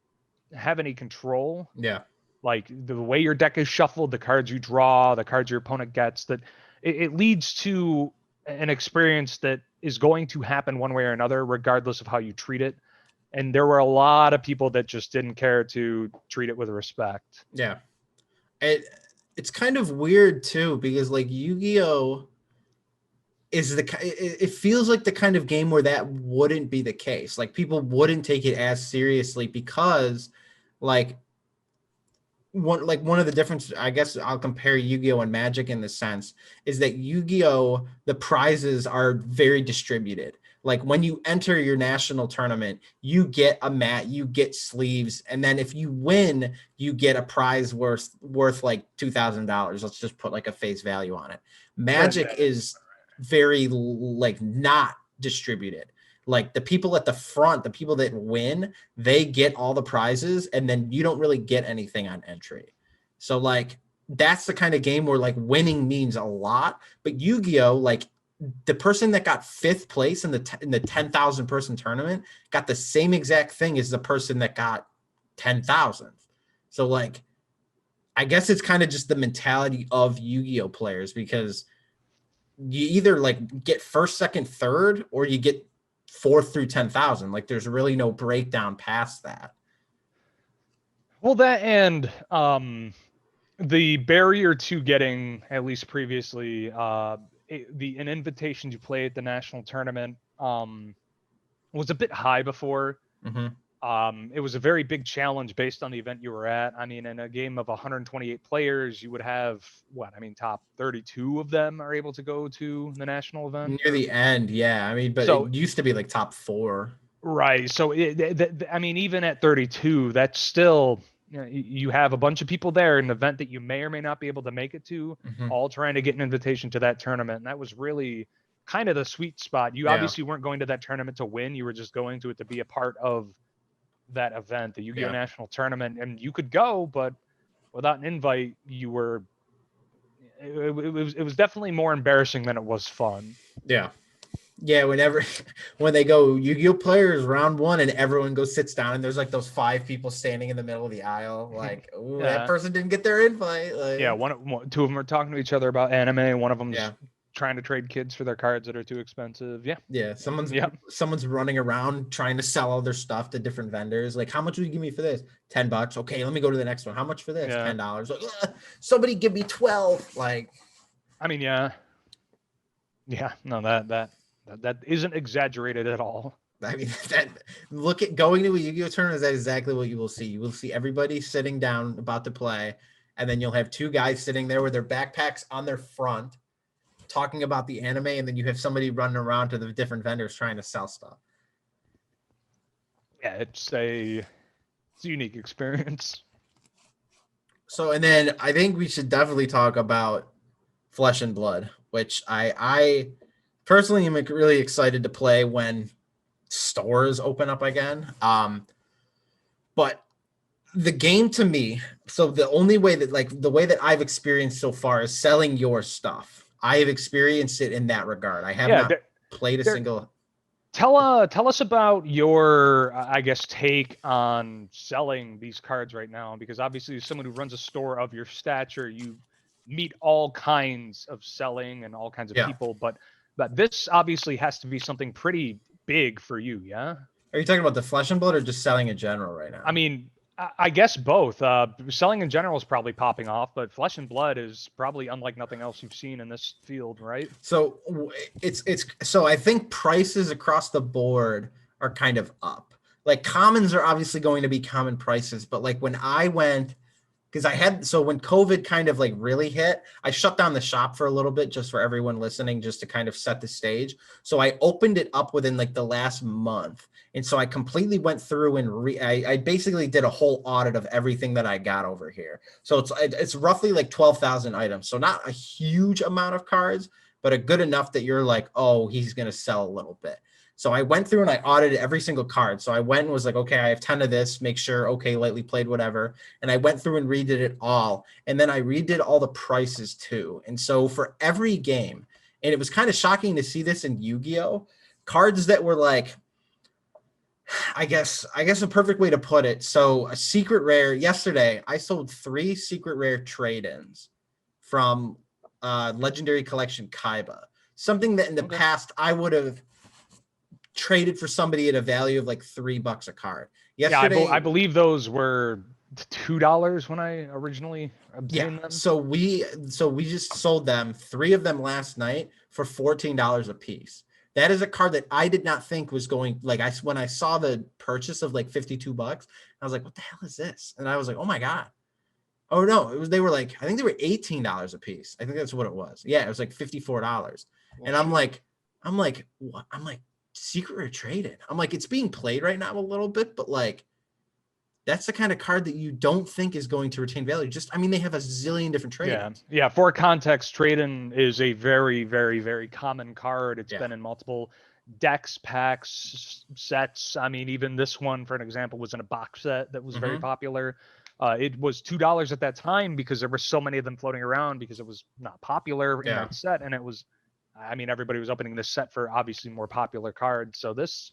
have any control. Yeah. Like the way your deck is shuffled, the cards you draw, the cards your opponent gets, that it leads to an experience that is going to happen one way or another, regardless of how you treat it. And there were a lot of people that just didn't care to treat it with respect. Yeah. It's kind of weird too, because like Yu-Gi-Oh is it feels like the kind of game where that wouldn't be the case. Like people wouldn't take it as seriously because like one of the differences, I guess I'll compare Yu-Gi-Oh and Magic in the sense, is that Yu-Gi-Oh, the prizes are very distributed. Like when you enter your national tournament, you get a mat, you get sleeves, and then if you win, you get a prize worth like $2,000. Let's just put like a face value on it. Magic is very like not distributed. Like the people at the front, the people that win, they get all the prizes, and then you don't really get anything on entry. So like that's the kind of game where like winning means a lot. But Yu-Gi-Oh, like the person that got 5th place in the 10,000 person tournament got the same exact thing as the person that got 10,000. So like I guess it's kind of just the mentality of Yu-Gi-Oh players, because you either like get 1st, 2nd, 3rd, or you get 4th through 10,000. Like there's really no breakdown past that. Well, that and the barrier to getting, at least previously, an invitation to play at the national tournament was a bit high before. It was a very big challenge based on the event you were at. I mean, in a game of 128 players, you would have top 32 of them are able to go to the national event near the end. Yeah. I mean, but so, it used to be like top 4. Right. So, I mean, even at 32, that's still, you have a bunch of people there in an event that you may or may not be able to make it to, all trying to get an invitation to that tournament. And that was really kind of the sweet spot. You obviously weren't going to that tournament to win. You were just going to it to be a part of that event, the Yu-Gi-Oh national tournament. And you could go, but without an invite, you were, it was definitely more embarrassing than it was fun. Yeah. Yeah, when they go Yu-Gi-Oh players round 1 and everyone goes sits down and there's like those 5 people standing in the middle of the aisle, like, ooh, that person didn't get their invite. Like, yeah, two of them are talking to each other about anime. One of them's trying to trade kids for their cards that are too expensive. Yeah, someone's running around trying to sell all their stuff to different vendors. Like, how much will you give me for this? $10. Okay, let me go to the next one. How much for this? $10. Like, somebody give me 12. Like, I mean, yeah, no, that isn't exaggerated at all. I mean, going to a Yu-Gi-Oh tournament is exactly what you will see. You will see everybody sitting down about to play, and then you'll have 2 guys sitting there with their backpacks on their front talking about the anime, and then you have somebody running around to the different vendors trying to sell stuff. Yeah, it's a unique experience. So, and then I think we should definitely talk about Flesh and Blood, which I personally am really excited to play when stores open up again. But the game to me, so the only way that, like, the way that I've experienced so far is selling your stuff. I have experienced it in that regard. I have not played a single. Tell us about your, I guess, take on selling these cards right now, because obviously as someone who runs a store of your stature, you meet all kinds of selling and all kinds of people, but this obviously has to be something pretty big for you, yeah? Are you talking about the Flesh and Blood or just selling in general right now? I mean, I guess both. Selling in general is probably popping off, but Flesh and Blood is probably unlike nothing else you've seen in this field, right? So so I think prices across the board are kind of up. Like commons are obviously going to be common prices, but like when I went, because when COVID kind of like really hit, I shut down the shop for a little bit just for everyone listening, just to kind of set the stage. So I opened it up within like the last month. And so I completely went through and I basically did a whole audit of everything that I got over here. So it's roughly like 12,000 items. So not a huge amount of cards, but a good enough that you're like, oh, he's going to sell a little bit. So I went through and I audited every single card. So I went and was like, okay, I have 10 of this, make sure, okay, lightly played, whatever. And I went through and redid it all. And then I redid all the prices too. And so for every game, and it was kind of shocking to see this in Yu-Gi-Oh! Cards that were like, I guess a perfect way to put it. So a secret rare, yesterday, I sold 3 secret rare trade-ins from Legendary Collection Kaiba. Something that in the past I would have traded for somebody at a value of like $3 a card. Yesterday, I believe those were $2 when I originally obtained them. So we just sold them, 3 of them last night for $14 a piece. That is a card that I did not think was going, like, when I saw the purchase of like $52, I was like, what the hell is this? And I was like, oh my God. Oh no, they were like, I think they were $18 a piece. I think that's what it was. Yeah, it was like $54. Well, and I'm like, what? I'm like, secret rare traded. I'm like, it's being played right now a little bit, but like, that's the kind of card that you don't think is going to retain value. Just, I mean, they have a zillion different trades. Yeah. For context, trade-in is a very, very, very common card. It's been in multiple decks, packs, sets. I mean, even this one, for an example, was in a box set that was very popular. It was $2 at that time because there were so many of them floating around because it was not popular in that set. And it was, I mean, everybody was opening this set for obviously more popular cards. So this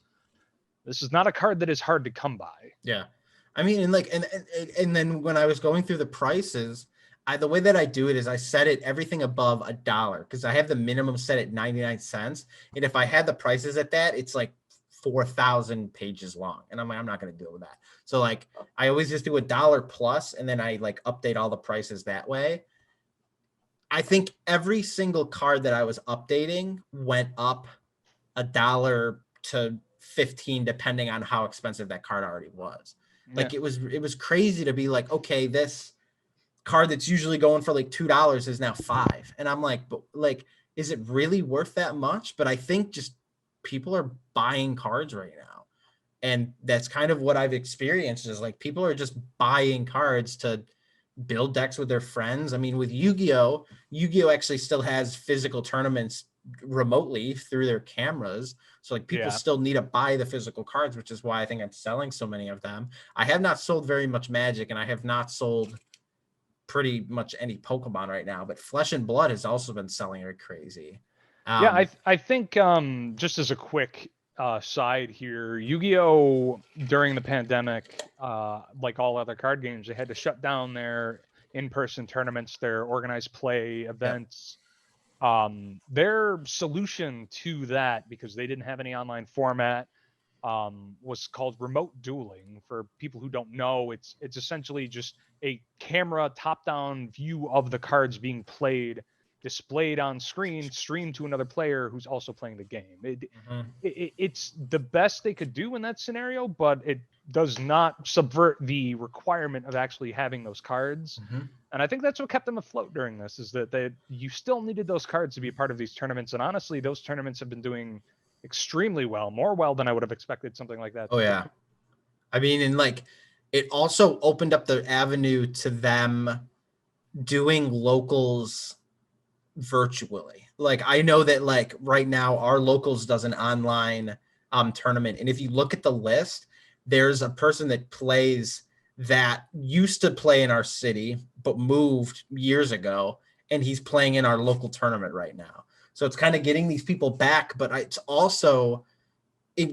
is not a card that is hard to come by. Yeah. I mean, and then when I was going through the prices, the way that I do it is I set it everything above $1 because I have the minimum set at 99 cents. And if I had the prices at that, it's like 4,000 pages long. And I'm like, I'm not going to deal with that. So like, I always just do $1 plus, and then I like update all the prices that way. I think every single card that I was updating went up $1 to 15, depending on how expensive that card already was. Like it was crazy to be like, okay, this card that's usually going for like $2 is now $5. And I'm like, but like, is it really worth that much? But I think just people are buying cards right now. And that's kind of what I've experienced is like, people are just buying cards to build decks with their friends. I mean, with Yu-Gi-Oh actually still has physical tournaments remotely through their cameras. So like people still need to buy the physical cards, which is why I think I'm selling so many of them. I have not sold very much Magic, and I have not sold pretty much any Pokemon right now, but Flesh and Blood has also been selling like crazy. I think just as a quick side here, Yu-Gi-Oh during the pandemic, like all other card games, they had to shut down their in-person tournaments, their organized play events. Their solution to that, because they didn't have any online format, was called remote dueling. For people who don't know, it's essentially just a camera top-down view of the cards being played, displayed on screen, streamed to another player who's also playing the game. It's the best they could do in that scenario, but it does not subvert the requirement of actually having those cards. And I think that's what kept them afloat during this, is that you still needed those cards to be a part of these tournaments. And honestly, those tournaments have been doing extremely well, more well than I would have expected something like that. Oh yeah. I mean, and like, it also opened up the avenue to them doing locals virtually. Like, I know that like right now our locals does an online tournament. And if you look at the list, there's a person that plays that used to play in our city, but moved years ago. And he's playing in our local tournament right now. So it's kind of getting these people back, but it's also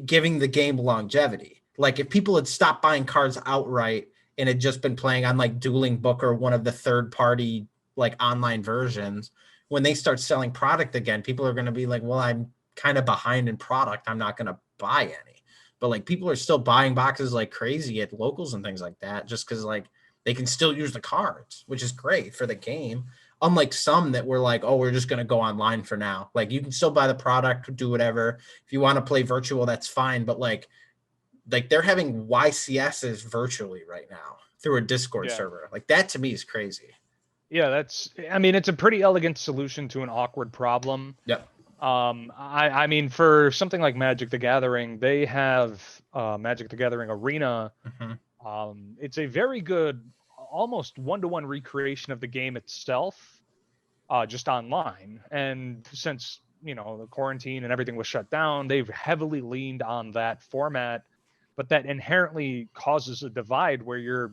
giving the game longevity. Like if people had stopped buying cards outright and had just been playing on like Dueling Book or one of the third-party like online versions, when they start selling product again, people are going to be like, well, I'm kind of behind in product. I'm not going to buy any. But like people are still buying boxes like crazy at locals and things like that, just because like they can still use the cards, which is great for the game. Unlike some that were like, oh, we're just going to go online for now. Like you can still buy the product, do whatever. If you want to play virtual, that's fine. But like they're having YCSs virtually right now through a Discord server. Like that to me is crazy. Yeah, I mean, it's a pretty elegant solution to an awkward problem. Yep. I mean, for something like Magic the Gathering, they have Magic the Gathering Arena. It's a very good, almost one-to-one recreation of the game itself, just online. And since the quarantine and everything was shut down, they've heavily leaned on that format, but that inherently causes a divide where you're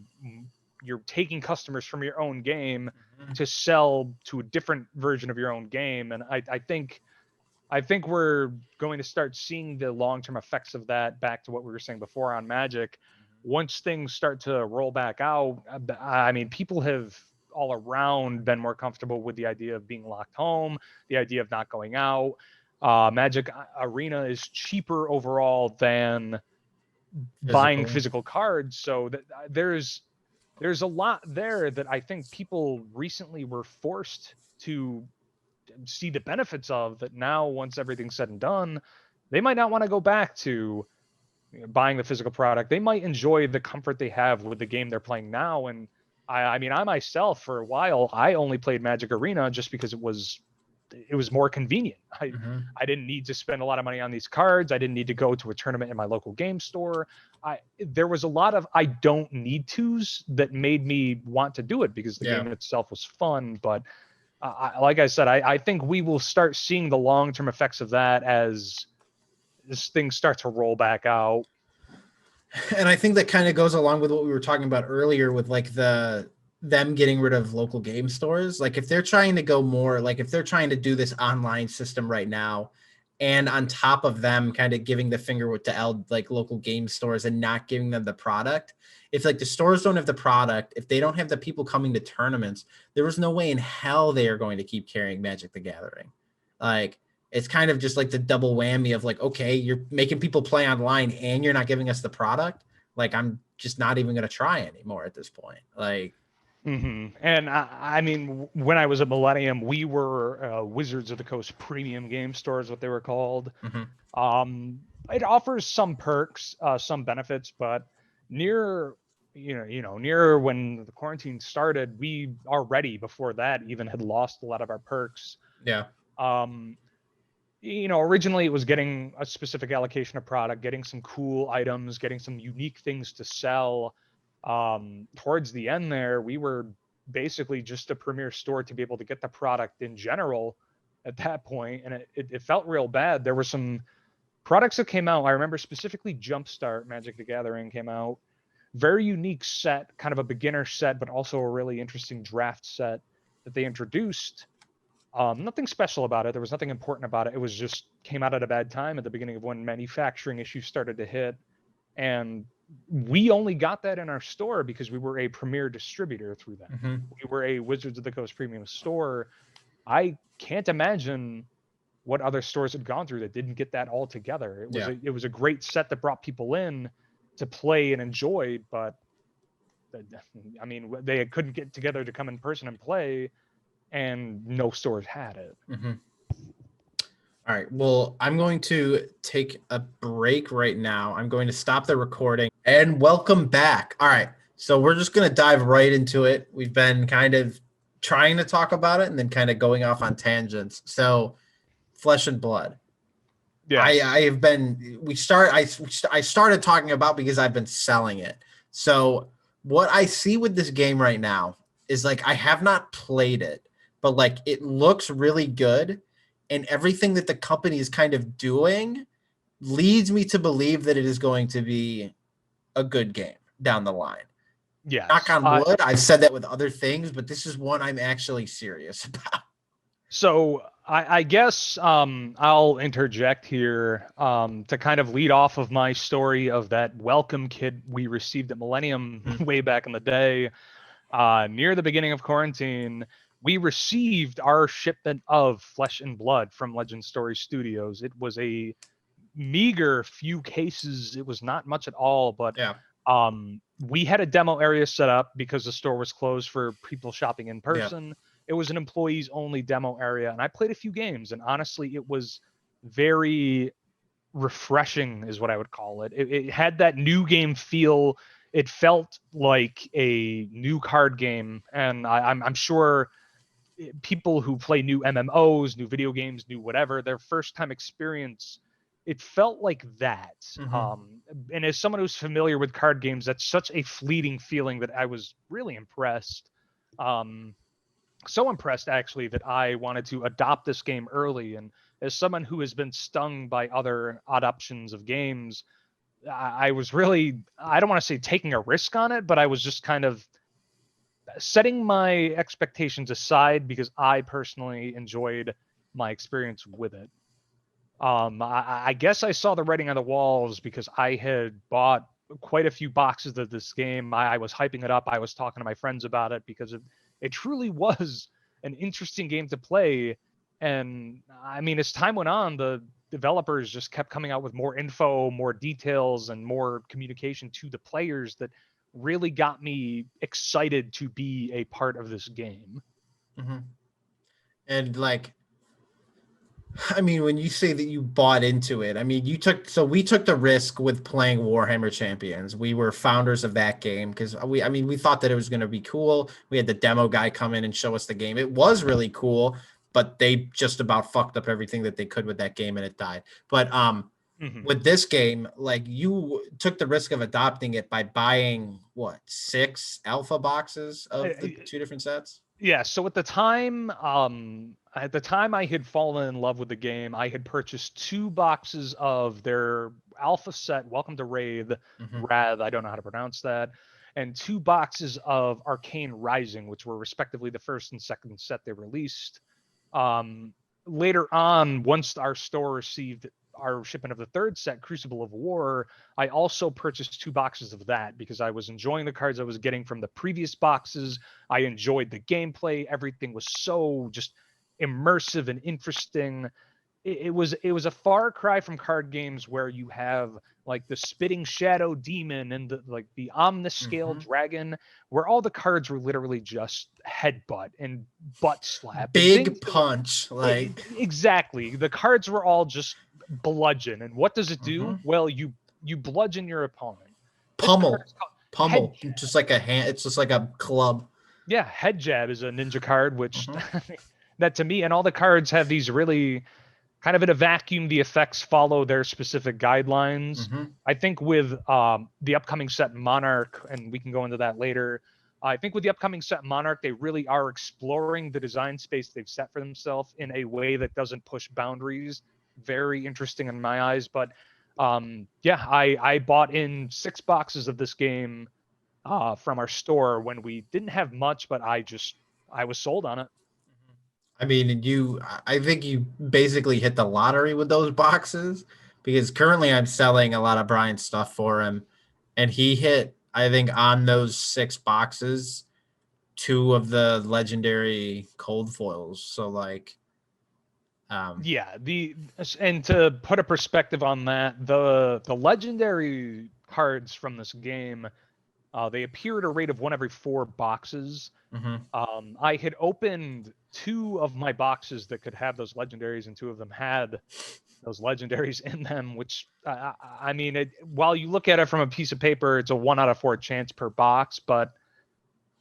taking customers from your own game to sell to a different version of your own game. And I think we're going to start seeing the long-term effects of that, back to what we were saying before on Magic. Once things start to roll back out, I mean, people have all around been more comfortable with the idea of being locked home, the idea of not going out. Magic Arena is cheaper overall than buying physical cards, so that there's a lot there that I think people recently were forced to see the benefits of, that now, once everything's said and done, they might not want to go back to buying the physical product. They might enjoy the comfort they have with the game they're playing now. And I mean, I myself, for a while, I only played Magic Arena just because it was more convenient. I didn't need to spend a lot of money on these cards. I didn't need to go to a tournament in my local game store. There was a lot of I don't need tos that made me want to do it, because the game itself was fun. But like I said, I think we will start seeing the long-term effects of that as things start to roll back out. And I think that kind of goes along with what we were talking about earlier with like them getting rid of local game stores. Like if they're trying to go more, like if they're trying to do this online system right now, and on top of them kind of giving the finger to like local game stores and not giving them the product. If like the stores don't have the product, if they don't have the people coming to tournaments, there was no way in hell they are going to keep carrying Magic the Gathering. Like it's kind of just like the double whammy of like, okay, you're making people play online and you're not giving us the product. Like I'm just not even going to try anymore at this point. Like, And I mean, when I was at Millennium, we were Wizards of the Coast premium game stores, what they were called. It offers some perks, some benefits, but near when the quarantine started, we already before that even had lost a lot of our perks. Yeah. Originally it was getting a specific allocation of product, getting some cool items, getting some unique things to sell. Towards the end there, we were basically just a premier store to be able to get the product in general at that point, and it felt real bad. There were some products that came out. I remember specifically Jumpstart Magic the Gathering came out. Very unique set, kind of a beginner set, but also a really interesting draft set that they introduced. Nothing special about it. There was nothing important about it. It was just came out at a bad time at the beginning of when manufacturing issues started to hit. And we only got that in our store because we were a premier distributor through them. We were a Wizards of the Coast premium store. I can't imagine what other stores had gone through that didn't get that all together. It was a great set that brought people in to play and enjoy, but I mean, they couldn't get together to come in person and play, and no stores had it. All right. Well, I'm going to take a break right now. I'm going to stop the recording and welcome back. All right. So we're just going to dive right into it. We've been kind of trying to talk about it and then kind of going off on tangents. So Flesh and Blood. Yeah. I started talking about because I've been selling it. So what I see with this game right now is like, I have not played it, but like it looks really good. And everything that the company is kind of doing leads me to believe that it is going to be a good game down the line. Yeah. Knock on wood. I've said that with other things, but this is one I'm actually serious about. So I guess I'll interject here to kind of lead off of my story of that welcome kit we received at Millennium way back in the day. Near the beginning of quarantine, we received our shipment of Flesh and Blood from Legend Story Studios. It was a meager few cases. It was not much at all, but we had a demo area set up because the store was closed for people shopping in person. It was an employees only demo area, and I played a few games, and honestly, it was very refreshing is what I would call it. It had that new game feel. It felt like a new card game, and I'm sure people who play new MMOs, new video games, new whatever, their first time experience, it felt like that. And as someone who's familiar with card games, that's such a fleeting feeling that I was really impressed. so impressed actually that I wanted to adopt this game early. And as someone who has been stung by other adoptions of games, I was really, I don't want to say taking a risk on it, but I was just kind of setting my expectations aside because I personally enjoyed my experience with it. I guess I saw the writing on the walls because I had bought quite a few boxes of this game. I was hyping it up. I was talking to my friends about it because it truly was an interesting game to play. And I mean, as time went on, the developers just kept coming out with more info, more details, and more communication to the players that really got me excited to be a part of this game. Mm-hmm. And like, I mean, when you say that you bought into it, I mean, we took the risk with playing Warhammer Champions. We were founders of that game because we thought that it was going to be cool. We had the demo guy come in and show us the game. It was really cool, but they just about fucked up everything that they could with that game and it died. But with this game, like you took the risk of adopting it by buying what, 6 alpha boxes of the 2 different sets? Yeah, so at the time I had fallen in love with the game. I had purchased 2 boxes of their alpha set, Welcome to Wraith, Wrath, I don't know how to pronounce that, and 2 boxes of Arcane Rising, which were respectively the first and second set they released. Later on, once our store received our shipment of the 3rd set, Crucible of War, I also purchased 2 boxes of that because I was enjoying the cards I was getting from the previous boxes. I enjoyed the gameplay. Everything was so just immersive and interesting. It was a far cry from card games where you have like the spitting shadow demon and the omniscale dragon, where all the cards were literally just headbutt and butt slap, big punch, like exactly. The cards were all just bludgeon. And what does it do? Well, you bludgeon your opponent. Pummel, just like a hand. It's just like a club. Yeah, head jab is a ninja card, which that to me, and all the cards have these really kind of in a vacuum. The effects follow their specific guidelines. I think with the upcoming set Monarch, and we can go into that later. I think with the upcoming set Monarch, they really are exploring the design space they've set for themselves in a way that doesn't push boundaries. Very interesting in my eyes. But yeah, I bought in 6 boxes of this game from our store when we didn't have much, but I was sold on it. I mean, I think you basically hit the lottery with those boxes because currently I'm selling a lot of Brian's stuff for him, and he hit, I think, on those 6 boxes, 2 of the legendary cold foils. So like, yeah, and to put a perspective on that, the legendary cards from this game, they appear at a rate of 1 every 4 boxes. I had opened 2 of my boxes that could have those legendaries, and 2 of them had those legendaries in them, which I mean, while you look at it from a piece of paper, it's a 1 out of 4 chance per box, but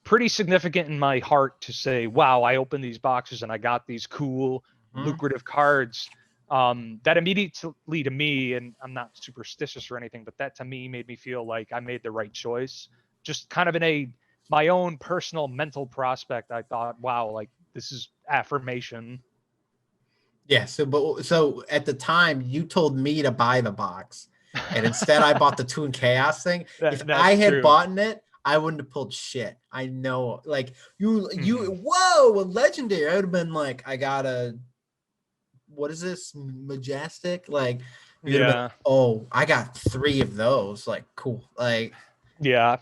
pretty significant in my heart to say, wow, I opened these boxes and I got these cool, lucrative cards. That immediately to me, and I'm not superstitious or anything, but that to me made me feel like I made the right choice. Just kind of in my own personal mental prospect, I thought, wow, like this is affirmation. Yeah. So at the time you told me to buy the box, and instead I bought the Toon Chaos thing. If I had bought it, I wouldn't have pulled shit. I know, like whoa, a legendary. I would have been like, I got what is this, majestic? Like, yeah. Oh, I got 3 of those. Like, cool. Like, yeah.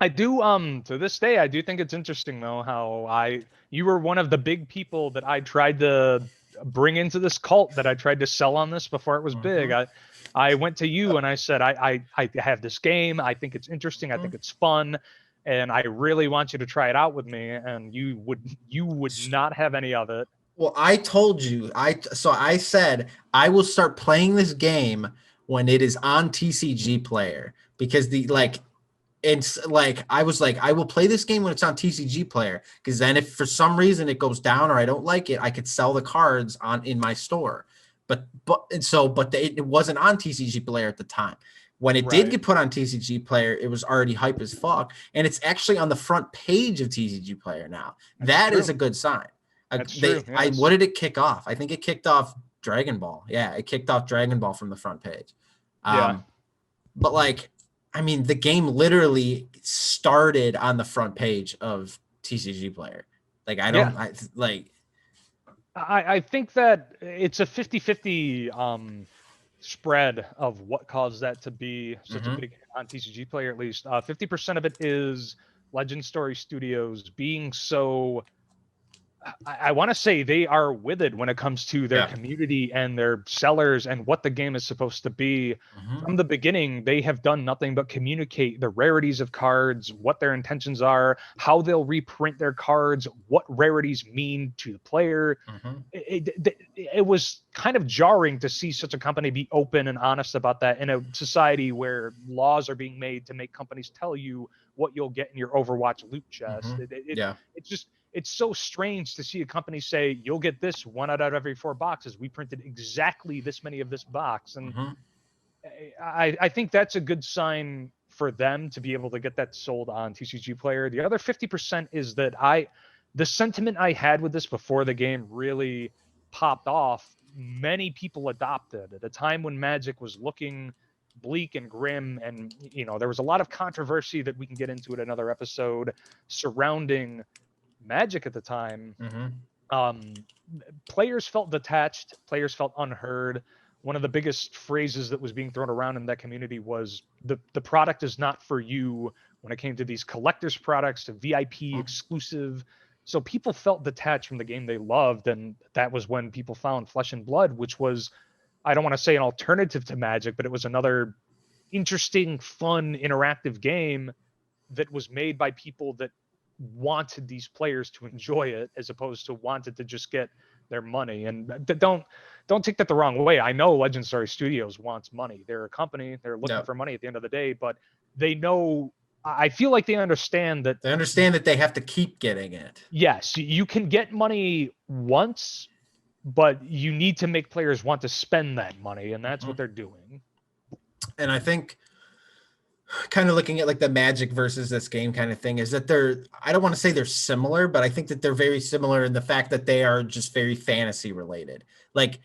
I do to this day I do think it's interesting though how you were one of the big people that I tried to bring into this cult, that I tried to sell on this before it was big. I went to you and I said I have this game, I think it's interesting, I think it's fun, and I really want you to try it out with me, and you would not have any of it. Well, I told you, I said I will start playing this game when it is on TCGplayer, because it's like, I was like, I will play this game when it's on TCGplayer, because then if for some reason it goes down or I don't like it, I could sell the cards in my store. But it wasn't on TCGplayer at the time. When it did Right. get put on TCG Player, it was already hype as fuck, and it's actually on the front page of TCG Player now. That's That true. is a good sign. That's true. What Yes. did it kick off? I think it kicked off Dragon Ball. Yeah, it kicked off Dragon Ball from the front page. Yeah. But like, I mean, the game literally started on the front page of TCG Player. Like, Yeah. I think that it's a 50-50 spread of what caused that to be such a big hit on TCG Player, at least. 50% of it is Legend Story Studios being so, I want to say they are withered when it comes to their community and their sellers and what the game is supposed to be. From the beginning, they have done nothing but communicate the rarities of cards, what their intentions are, how they'll reprint their cards, what rarities mean to the player. It was kind of jarring to see such a company be open and honest about that in a society where laws are being made to make companies tell you what you'll get in your Overwatch loot chest. It's just, it's so strange to see a company say, you'll get this 1 out of every 4 boxes. We printed exactly this many of this box. And I think that's a good sign for them to be able to get that sold on TCG Player. The other 50% is that the sentiment I had with this before the game really popped off, many people adopted at a time when Magic was looking bleak and grim. And, you know, there was a lot of controversy that we can get into at another episode surrounding Magic at the time. Players felt detached, players felt unheard. One of the biggest phrases that was being thrown around in that community was the product is not for you when it came to these collectors products, to VIP exclusive. So people felt detached from the game they loved, and that was when people found Flesh and Blood, which was, I don't want to say an alternative to Magic, but it was another interesting, fun, interactive game that was made by people that wanted these players to enjoy it as opposed to wanted to just get their money. And don't take that the wrong way. I know Legend Story Studios wants money. They're a company. They're looking for money at the end of the day, but they know, I feel like they understand that they have to keep getting it. Yes, you can get money once, but you need to make players want to spend that money, and that's what they're doing. And I think kind of looking at like the Magic versus this game kind of thing is that I don't want to say they're similar, but I think that they're very similar in the fact that they are just very fantasy related. Like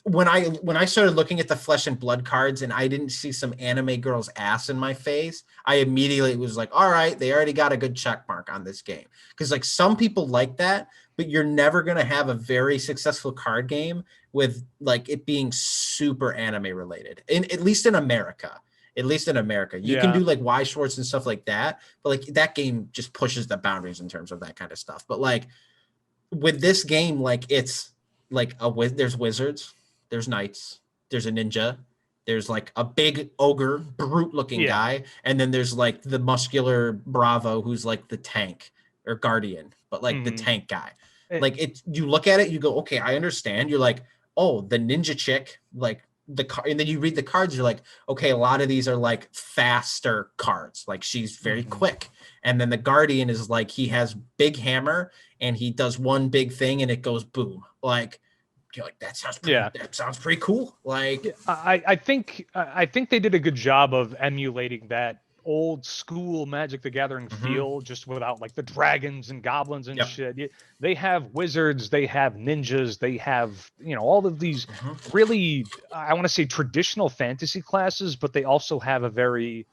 when I started looking at the Flesh and Blood cards and I didn't see some anime girl's ass in my face, I immediately was like, all right, they already got a good check mark on this game. Because like some people like that, but you're never going to have a very successful card game with like it being super anime related, at least in America. You can do like Y Schwartz and stuff like that, but like that game just pushes the boundaries in terms of that kind of stuff. But like with this game, like it's like there's wizards, there's knights, there's a ninja, there's like a big ogre, brute looking guy, and then there's like the muscular Bravo who's like the tank or guardian, but like the tank guy. Like you look at it, you go, okay, I understand. You're like, oh, the ninja chick, like and then you read the cards, you're like, okay, a lot of these are like faster cards, like she's very quick. And then the guardian is like, he has big hammer and he does one big thing and it goes boom. Like you're like, that sounds pretty cool. Like I think they did a good job of emulating that old school Magic the Gathering feel, just without like the dragons and goblins and shit. They have wizards, they have ninjas, they have, you know, all of these really, I want to say traditional fantasy classes, but they also have a very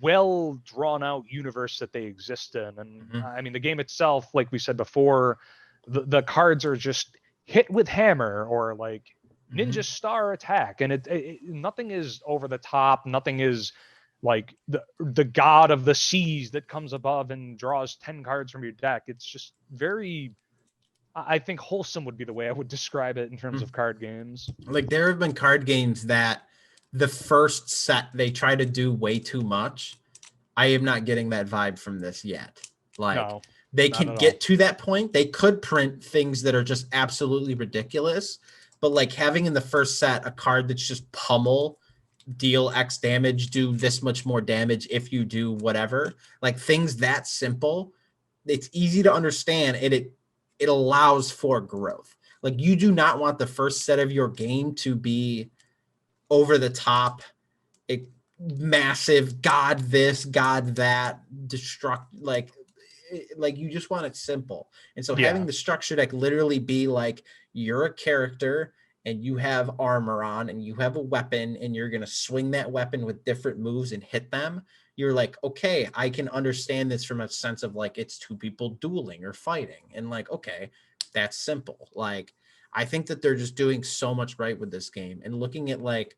well drawn out universe that they exist in. And I mean, the game itself, like we said before, the cards are just hit with hammer or like ninja star attack, and nothing is over the top, nothing is like the god of the seas that comes above and draws 10 cards from your deck. It's just very, I think, wholesome would be the way I would describe it in terms of card games. Like there have been card games that the first set they try to do way too much. I am not getting that vibe from this yet. Like No, they can get to that point. They could print things that are just absolutely ridiculous, but like having in the first set a card that's just pummel, deal X damage, do this much more damage if you do whatever, like things that simple, it's easy to understand, and it allows for growth. Like you do not want the first set of your game to be over the top, massive god this, god that, destruct, like you just want it simple. And so having Yeah. the structure deck literally be like, you're a character and you have armor on and you have a weapon and you're going to swing that weapon with different moves and hit them. You're like, okay, I can understand this from a sense of like, it's two people dueling or fighting. And like, okay, that's simple. Like, I think that they're just doing so much right with this game, and looking at like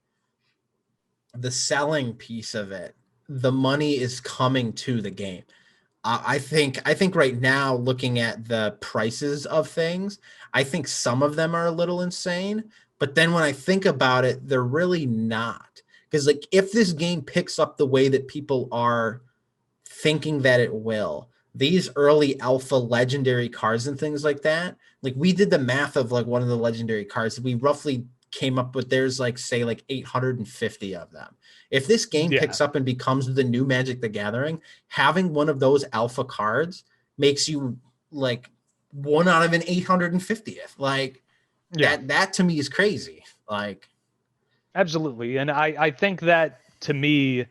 the selling piece of it, the money is coming to the game. I think right now, looking at the prices of things, I think some of them are a little insane. But then when I think about it, they're really not. Because like, if this game picks up the way that people are thinking that it will, these early alpha legendary cards and things like that, like we did the math of like one of the legendary cards, we roughly came up with, there's like, say like 850 of them. If this game Yeah. picks up and becomes the new Magic the Gathering, having one of those alpha cards makes you like one out of an 850th. Like Yeah. that to me is crazy. Like, Absolutely. And I think that to me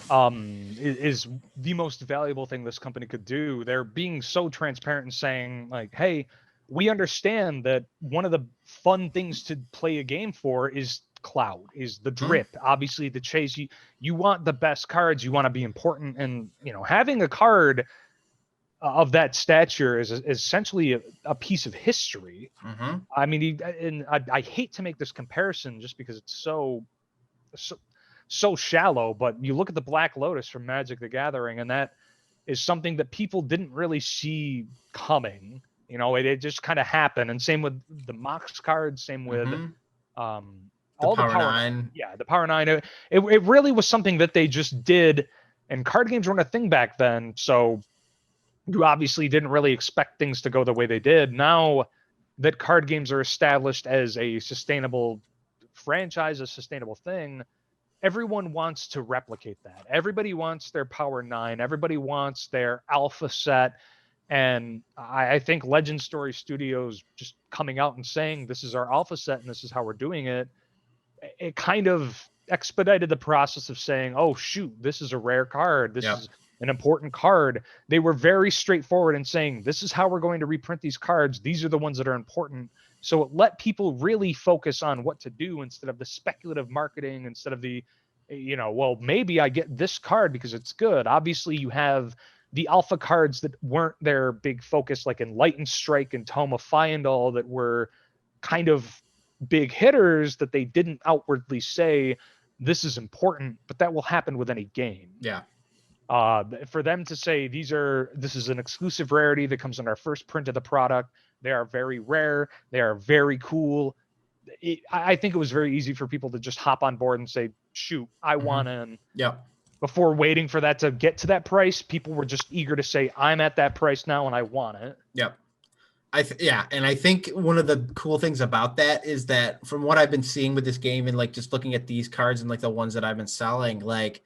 is the most valuable thing this company could do. They're being so transparent and saying like, hey, we understand that one of the fun things to play a game for is cloud, is the drip, obviously the chase. You want the best cards, you want to be important, and having a card of that stature is essentially a piece of history. I mean, and I hate to make this comparison just because it's so shallow, but you look at the Black Lotus from Magic the Gathering, and that is something that people didn't really see coming. It just kind of happened. And same with the Mox cards, same with the all the Power Power Nine. Nine. Yeah, the Power Nine. It really was something that they just did, and card games weren't a thing back then. So you obviously didn't really expect things to go the way they did. Now that card games are established as a sustainable franchise, a sustainable thing, everyone wants to replicate that. Everybody wants their Power Nine. Everybody wants their alpha set. And I think Legend Story Studios just coming out and saying this is our alpha set and this is how we're doing it, it kind of expedited the process of saying, oh shoot, this is a rare card. This is an important card. They were very straightforward in saying, this is how we're going to reprint these cards. These are the ones that are important. So it let people really focus on what to do instead of the speculative marketing, instead of the, well, maybe I get this card because it's good. Obviously, you have the alpha cards that weren't their big focus, like Enlightened Strike and Tome of Fyendal, that were kind of big hitters that they didn't outwardly say this is important, but that will happen with any game. Yeah. For them to say this is an exclusive rarity that comes in our first print of the product. They are very rare. They are very cool. I think it was very easy for people to just hop on board and say, shoot, I want in. Yeah. Before waiting for that to get to that price, people were just eager to say, I'm at that price now and I want it. Yep. And I think one of the cool things about that is that from what I've been seeing with this game and like just looking at these cards and like the ones that I've been selling, like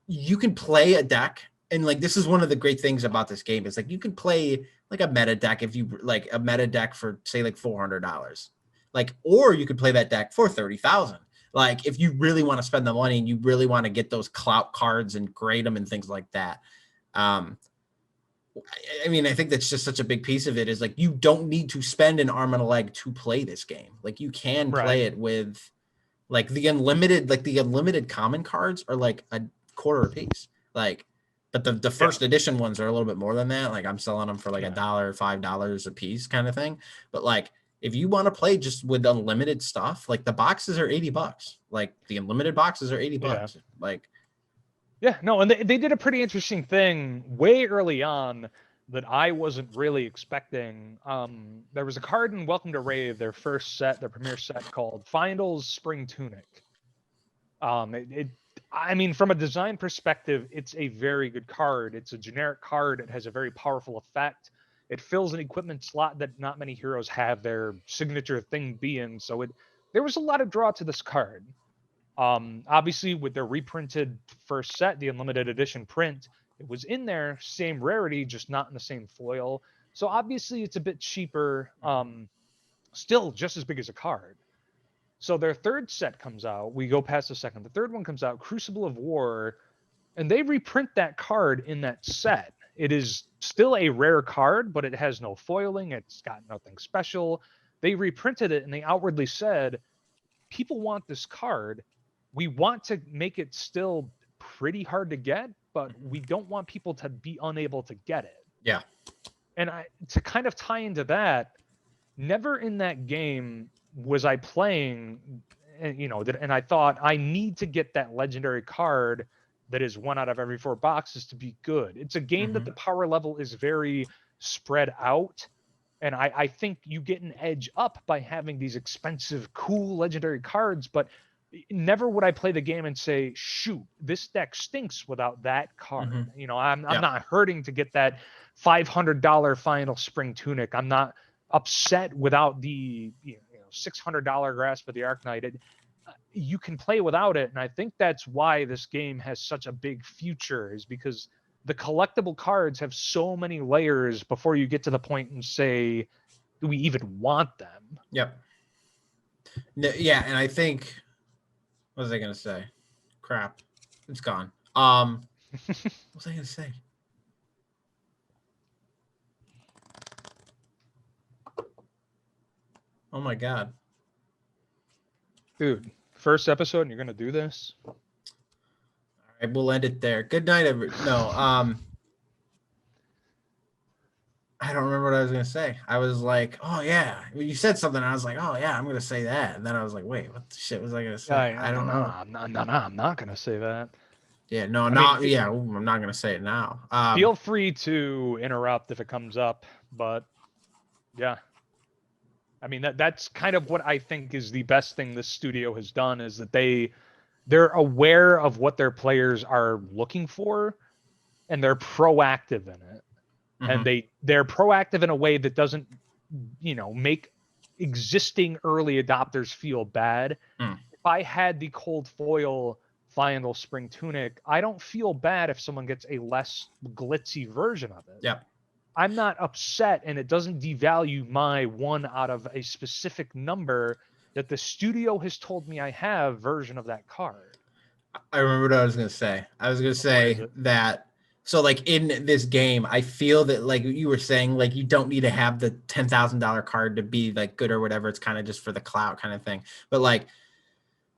you can play a deck, and like this is one of the great things about this game is like you can play like a meta deck if you like a meta deck for say like $400, like, or you could play that deck for 30,000. Like if you really want to spend the money and you really want to get those clout cards and grade them and things like that. I mean, I think that's just such a big piece of it is like, you don't need to spend an arm and a leg to play this game. Like you can play it with like the unlimited common cards are like a quarter a piece. Like, but the first edition ones are a little bit more than that. Like I'm selling them for like $1, $5 a piece kind of thing. But like, if you want to play just with unlimited stuff, like the boxes are $80. Like the unlimited boxes are $80. Like, yeah, no, and they did a pretty interesting thing way early on that I wasn't really expecting. There was a card in Welcome to Rave, their first set, their premier set, called Fyendal's Spring Tunic. I mean, from a design perspective, it's a very good card. It's a generic card. It has a very powerful effect. It fills an equipment slot that not many heroes have their signature thing be in. So there was a lot of draw to this card. Obviously, with their reprinted first set, the Unlimited Edition print, it was in there, same rarity, just not in the same foil. So obviously, it's a bit cheaper. Still just as big as a card. So their third set comes out. We go past the second. The third one comes out, Crucible of War, and they reprint that card in that set. It is still a rare card, but it has no foiling. It's got nothing special. They reprinted it and they outwardly said, people want this card. We want to make it still pretty hard to get, but we don't want people to be unable to get it. Yeah. And to kind of tie into that, never in that game was I playing, and I thought I need to get that legendary card that is 1 out of every 4 boxes to be good. It's a game that the power level is very spread out. And I think you get an edge up by having these expensive, cool legendary cards, but never would I play the game and say, shoot, this deck stinks without that card. I'm not hurting to get that $500 final spring tunic. I'm not upset without the $600 grasp of the Arknight. You can play without it, and I think that's why this game has such a big future, is because the collectible cards have so many layers before you get to the point and say, do we even want them? Yep. Yeah, and I think, what was I gonna say? Crap, it's gone. What was I gonna say? Oh my god, dude! First episode, and you're gonna do this? All right, we'll end it there. Good night, no. I don't remember what I was gonna say. I was like, "Oh yeah," you said something. I was like, "Oh yeah, I'm gonna say that," and then I was like, "Wait, what the shit was I gonna say?" I don't know. I'm not gonna say that. Yeah, no, I'm not gonna say it now. Feel free to interrupt if it comes up, but yeah. I mean, that's kind of what I think is the best thing this studio has done, is that they're aware of what their players are looking for, and they're proactive in it. And they're proactive in a way that doesn't, make existing early adopters feel bad. If I had the cold foil final spring tunic, I don't feel bad if someone gets a less glitzy version of it. Yep. I'm not upset, and it doesn't devalue my 1 out of a specific number that the studio has told me I have version of that card. I remember what I was going to say. I was going to say that, so like in this game, I feel that, like you were saying, like you don't need to have the $10,000 card to be like good or whatever. It's kind of just for the clout kind of thing. But like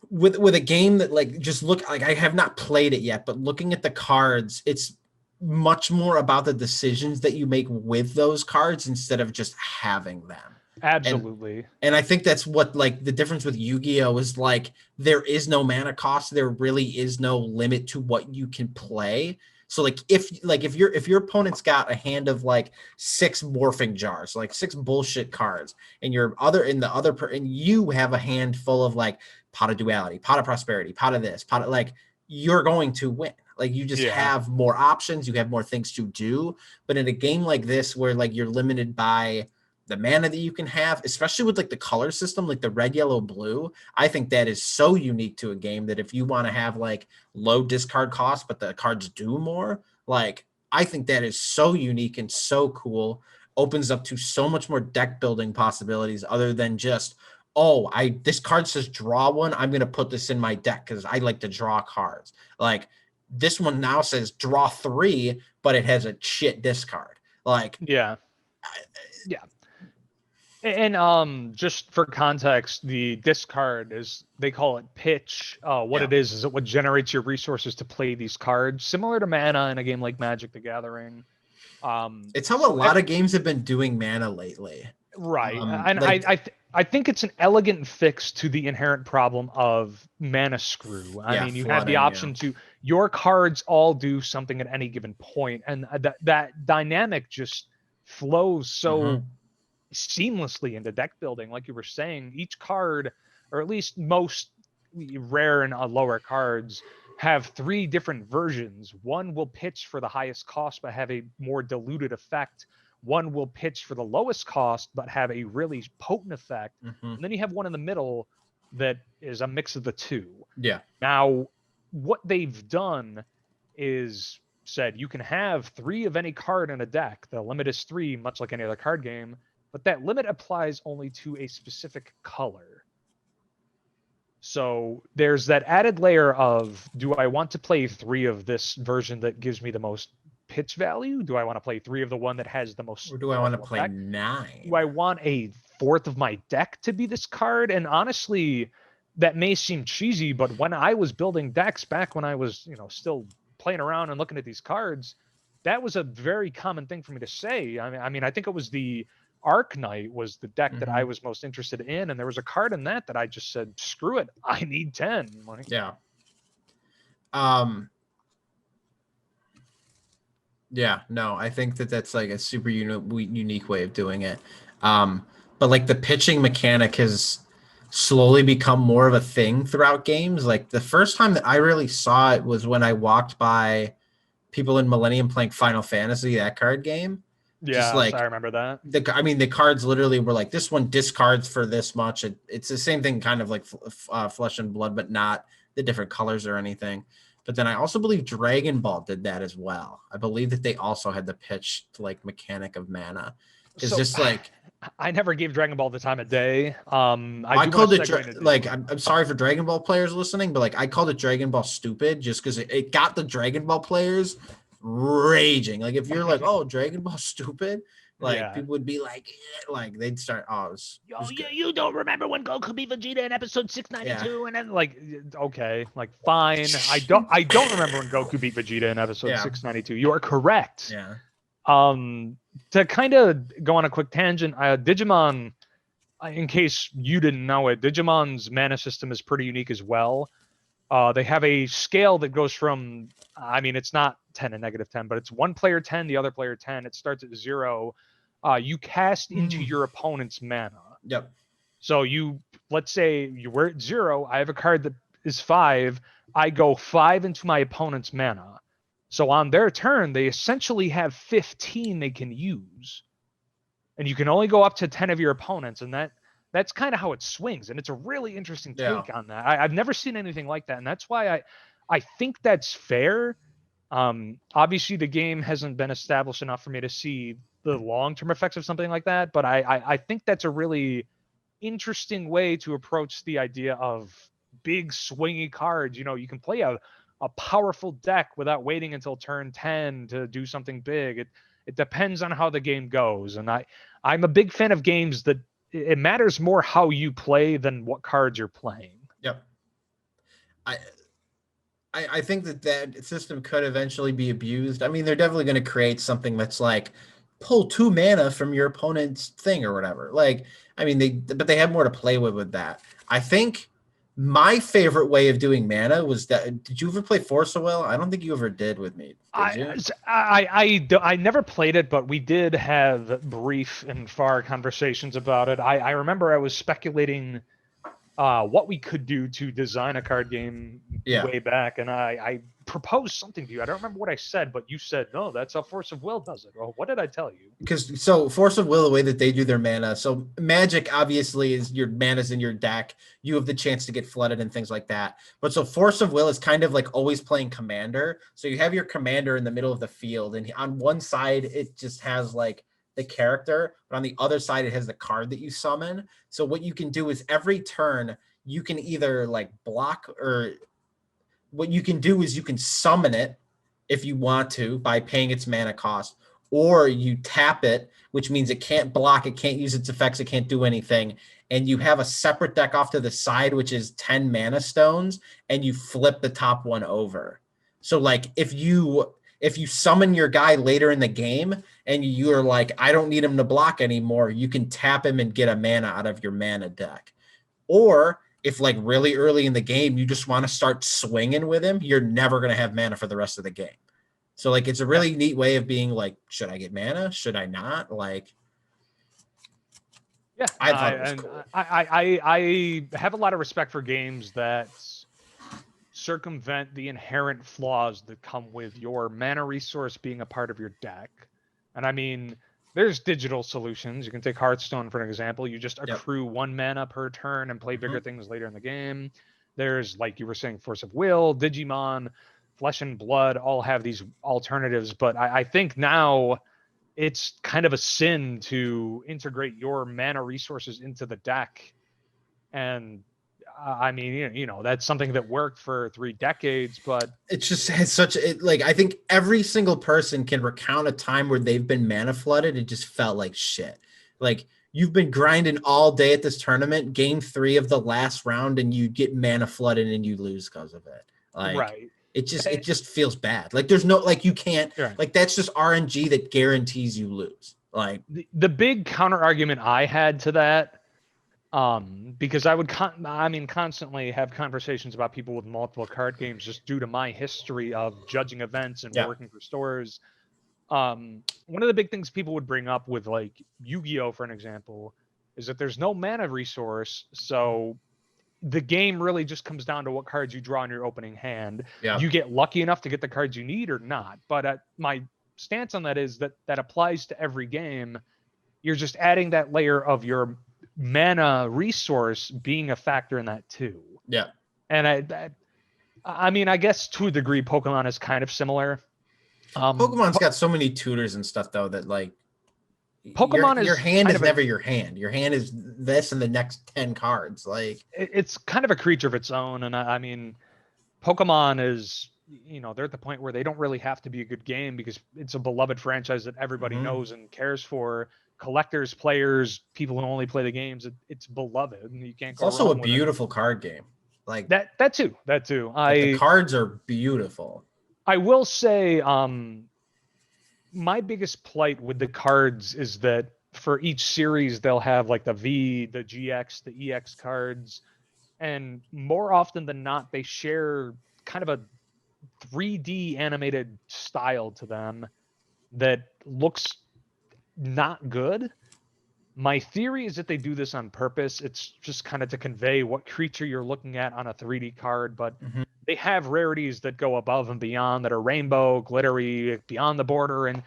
with a game that, like, just look, like I have not played it yet, but looking at the cards, it's much more about the decisions that you make with those cards instead of just having them. Absolutely. And I think that's what, like, the difference with Yu-Gi-Oh is, like, there is no mana cost. There really is no limit to what you can play. So like if your opponent's got a hand of like 6 morphing jars, like 6 bullshit cards, and and you have a hand full of like pot of duality, pot of prosperity, pot of this, pot of, like, you're going to win. Like, you just have more options, you have more things to do. But in a game like this, where like you're limited by the mana that you can have, especially with like the color system, like the red, yellow, blue, I think that is so unique to a game that if you want to have like low discard costs, but the cards do more, like, I think that is so unique and so cool. Opens up to so much more deck building possibilities other than just, oh, this card says draw one, I'm going to put this in my deck because I like to draw cards. Like, this one now says draw 3, but it has a shit discard. Like, yeah. And just for context, the discard is, they call it pitch. What it is it what generates your resources to play these cards, similar to mana in a game like Magic the Gathering. It's how a lot of games have been doing mana lately. Right. And I think it's an elegant fix to the inherent problem of mana screw. I mean, you have the option to, your cards all do something at any given point, and that dynamic just flows so seamlessly into deck building. Like you were saying, each card, or at least most rare and lower cards, have 3 different versions. One will pitch for the highest cost but have a more diluted effect. One will pitch for the lowest cost but have a really potent effect. And then you have one in the middle that is a mix of the two. Yeah. Now, what they've done is said you can have 3 of any card in a deck. The limit is 3, much like any other card game, but that limit applies only to a specific color. So there's that added layer of, do I want to play 3 of this version that gives me the most pitch value? Do I want to play 3 of the one that has the most Or do I want to powerful play effect? 9? Do I want a fourth of my deck to be this card? And honestly, that may seem cheesy, but when I was building decks back when I was, still playing around and looking at these cards, that was a very common thing for me to say. I mean, I think it was the Arc Knight was the deck that I was most interested in, and there was a card in that I just said, screw it, I need 10. Yeah. Yeah, no, I think that's like a super unique way of doing it. But like the pitching mechanic has slowly become more of a thing throughout games. Like the first time that I really saw it was when I walked by people in Millennium playing Final Fantasy, that card game. Just Yeah, like I remember that. the cards literally were like, this one discards for this much. It's the same thing, kind of like Flesh and Blood, but not the different colors or anything. But then I also believe Dragon Ball did that as well. I believe that they also had the pitch to like mechanic of mana. It's So just like I never gave DragonAll the time of day. I do called want it to segue into like Digimon. I'm sorry for Dragon Ball players listening, but like I called it Dragon Ball stupid just because it got the Dragon Ball players raging. Like if you're like, oh, Dragon Ball stupid, like Yeah. people would be like, like they'd start. Oh, it was good. You don't remember when Goku beat Vegeta in episode 692, Yeah. and then like, okay, like fine. I don't remember when Goku beat Vegeta in episode Yeah. 692. You are correct. Yeah. To kind of go on a quick tangent, Digimon, in case you didn't know it, Digimon's mana system is pretty unique as well. They have a scale that goes from, I mean, it's not 10 and -10, but it's one player 10, the other player 10. It starts at 0. You cast into your opponent's mana. Yep. So let's say you were at 0. I have a card that is 5. I go 5 into my opponent's mana. So on their turn, they essentially have 15 they can use. And you can only go up to 10 of your opponents. And that's kind of how it swings. And it's a really interesting take on that. I've never seen anything like that. And that's why I think that's fair. Obviously, the game hasn't been established enough for me to see the long-term effects of something like that. But I think that's a really interesting way to approach the idea of big swingy cards. You can play a powerful deck without waiting until turn 10 to do something big. It depends on how the game goes. And I'm a big fan of games that it matters more how you play than what cards you're playing. Yep. I think that system could eventually be abused. I mean, they're definitely going to create something that's like pull 2 mana from your opponent's thing or whatever. Like, I mean, but they have more to play with that. I think my favorite way of doing mana was that. Did you ever play Force of Will? I don't think you ever did with me. Did you? I never played it, but we did have brief and far conversations about it. I remember I was speculating what we could do to design a card game way back, and I proposed something to you. I don't remember what I said, but you said, no, that's how Force of Will does it. Well, what did I tell you? Because so Force of Will, the way that they do their mana, so Magic obviously is your mana's in your deck. You have the chance to get flooded and things like that. But so Force of Will is kind of like always playing Commander. So you have your Commander in the middle of the field, and on one side it just has like the character, but on the other side it has the card that you summon. So what you can do is every turn you can either like block, or what you can do is you can summon it if you want to by paying its mana cost, or you tap it, which means it can't block, it can't use its effects, it can't do anything, and you have a separate deck off to the side which is 10 mana stones, and you flip the top one over. So like if you summon your guy later in the game and you're like, I don't need him to block anymore, you can tap him and get a mana out of your mana deck. Or if like really early in the game you just want to start swinging with him, you're never going to have mana for the rest of the game. So like it's a really neat way of being like, should I get mana? Should I not? Like, yeah, I thought it was cool. I have a lot of respect for games that circumvent the inherent flaws that come with your mana resource being a part of your deck. And I mean, there's digital solutions. You can take Hearthstone for an example. You just accrue 1 mana per turn and play bigger things later in the game. There's, like you were saying, Force of Will, Digimon, Flesh and Blood all have these alternatives. But I think now it's kind of a sin to integrate your mana resources into the deck. And I mean, that's something that worked for 3 decades, but It just has such like I think every single person can recount a time where they've been mana flooded. It just felt like shit. Like you've been grinding all day at this tournament, game 3 of the last round, and you get mana flooded and you lose because of it. Like right. it just feels bad. Like there's no like you can't Right. like that's just RNG that guarantees you lose. Like The big counter argument I had to that, because I would constantly have conversations about people with multiple card games just due to my history of judging events and yeah, working for stores. One of the big things people would bring up with like Yu-Gi-Oh, for an example, is that there's no mana resource, so the game really just comes down to what cards you draw in your opening hand. yeah. You get lucky enough to get the cards you need or not. But my stance on that is that applies to every game. You're just adding that layer of your mana resource being a factor in that too. Yeah. And I mean, I guess to a degree, Pokemon is kind of similar. Pokemon's got so many tutors and stuff though that like Pokemon your is hand kind is of never your hand. Your hand is this and the next 10 cards. Like it's kind of a creature of its own. And I mean, Pokemon is, they're at the point where they don't really have to be a good game because it's a beloved franchise that everybody knows and cares for. Collectors, players, people who only play the games, it's beloved, and you can't it's go also wrong a with beautiful card game. Like it. That too. like the cards are beautiful. I will say, my biggest plight with the cards is that for each series they'll have like the V, the GX, the EX cards, and more often than not they share kind of a 3D animated style to them that looks not good. My theory is that they do this on purpose. It's just kind of to convey what creature you're looking at on a 3D card, but they have rarities that go above and beyond that are rainbow, glittery, beyond the border, and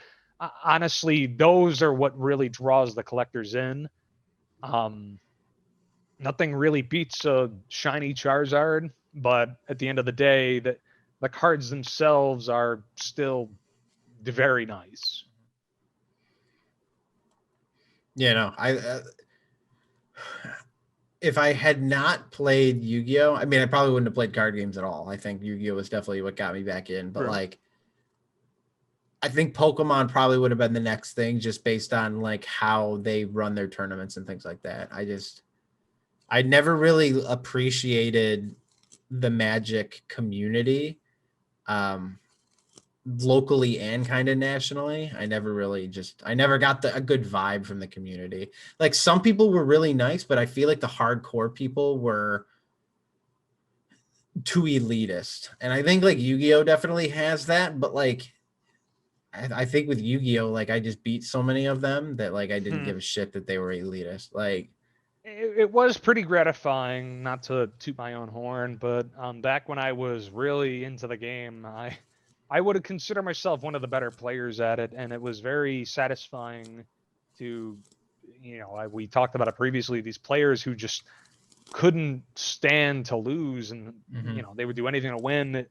honestly, those are what really draws the collectors in. Nothing really beats a shiny Charizard, but at the end of the day, the cards themselves are still very nice. You know, if I had not played Yu-Gi-Oh, I mean, I probably wouldn't have played card games at all. I think Yu-Gi-Oh was definitely what got me back in. But like, I think Pokemon probably would have been the next thing, just based on like how they run their tournaments and things like that. I never really appreciated the Magic community, locally and kind of nationally. I never got a good vibe from the community. Like some people were really nice, but I feel like the hardcore people were too elitist. And I think like Yu-Gi-Oh definitely has that, but like I think with Yu-Gi-Oh, like I just beat so many of them that like I didn't give a shit that they were elitist. Like it was pretty gratifying, not to toot my own horn, but back when I was really into the game, I would have considered myself one of the better players at it, and it was very satisfying to, we talked about it previously, these players who just couldn't stand to lose, and they would do anything to win.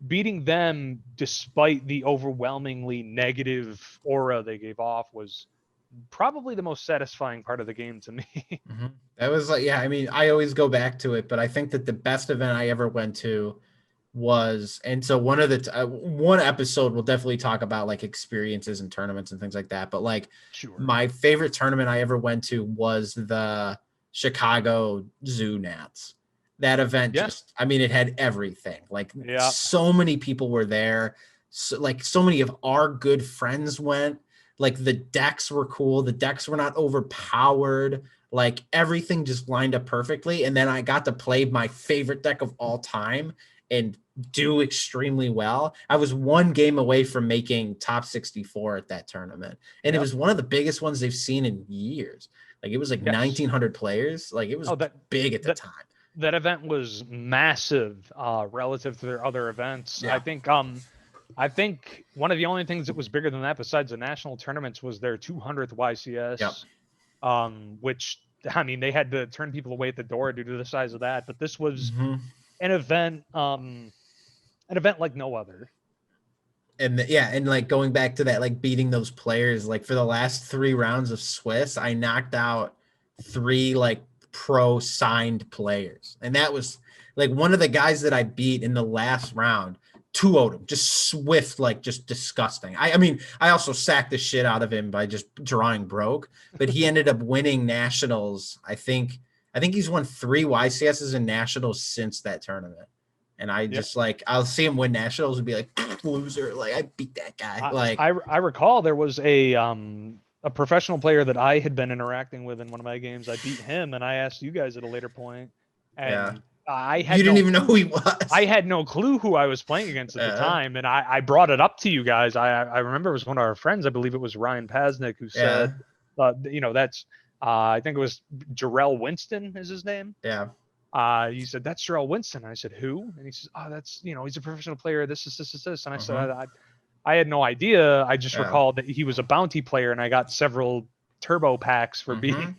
Beating them, despite the overwhelmingly negative aura they gave off, was probably the most satisfying part of the game to me. That was like, yeah, I mean, I always go back to it, but I think that the best event I ever went to was, and so one of the one episode we'll definitely talk about like experiences and tournaments and things like that, but like my favorite tournament I ever went to was the Chicago Zoo Nats. That event just, I mean, it had everything. Like so many people were there. So, like so many of our good friends went. Like the decks were cool. The decks were not overpowered. Like everything just lined up perfectly. And then I got to play my favorite deck of all time and do extremely well. I was one game away from making top 64 at that tournament. And it was one of the biggest ones they've seen in years. Like it was like 1,900 players. Like it was big at the time. That event was massive relative to their other events. Yeah. I think one of the only things that was bigger than that besides the national tournaments was their 200th YCS, which, I mean, they had to turn people away at the door due to the size of that. But this was an event like no other. And and like going back to that, like beating those players, like for the last 3 rounds of Swiss, I knocked out 3 like pro signed players. And that was like one of the guys that I beat in the last round. 2-0'd him, just swift, like just disgusting. I mean, I also sacked the shit out of him by just drawing broke, but he ended up winning nationals. I think he's won 3 YCSs in nationals since that tournament. And I just like, I'll see him win nationals and be like, loser. Like, I beat that guy. I recall there was a professional player that I had been interacting with in one of my games. I beat him, and I asked you guys at a later point, and I had you didn't even know who he was. I had no clue who I was playing against at the time, and I brought it up to you guys. I remember it was one of our friends. I believe it was Ryan Pasnick who said, that's I think it was Jarrell Winston is his name. Yeah. He said, that's Jarrell Winston. I said, who? And he says, oh, that's, he's a professional player. This. And I said, I had no idea. I just recalled that he was a bounty player, and I got several turbo packs for beating.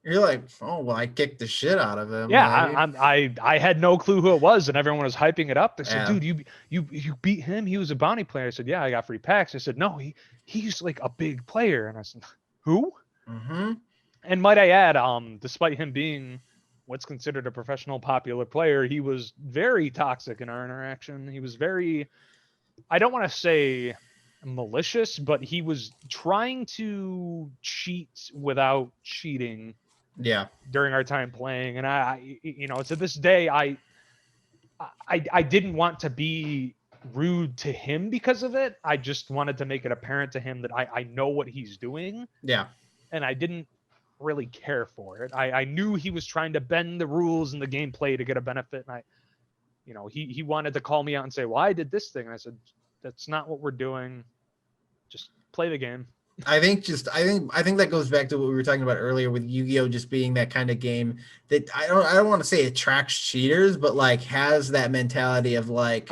You're like, oh, well, I kicked the shit out of him. Yeah, I had no clue who it was, and everyone was hyping it up. They said, dude, you beat him? He was a bounty player. I said, yeah, I got free packs. I said, no, he's like a big player. And I said, who? And might I add, despite him being what's considered a professional popular player, he was very toxic in our interaction. He was very, I don't want to say malicious, but he was trying to cheat without cheating. Yeah. During our time playing, and I to this day, I didn't want to be rude to him because of it. I just wanted to make it apparent to him that I know what he's doing. Yeah. And I didn't really care for it. I knew he was trying to bend the rules and the gameplay to get a benefit, and he wanted to call me out and say, well, I did this thing, and I said, that's not what we're doing. Just play the game. I think that goes back to what we were talking about earlier with Yu-Gi-Oh just being that kind of game that I don't want to say attracts cheaters, but like has that mentality of like,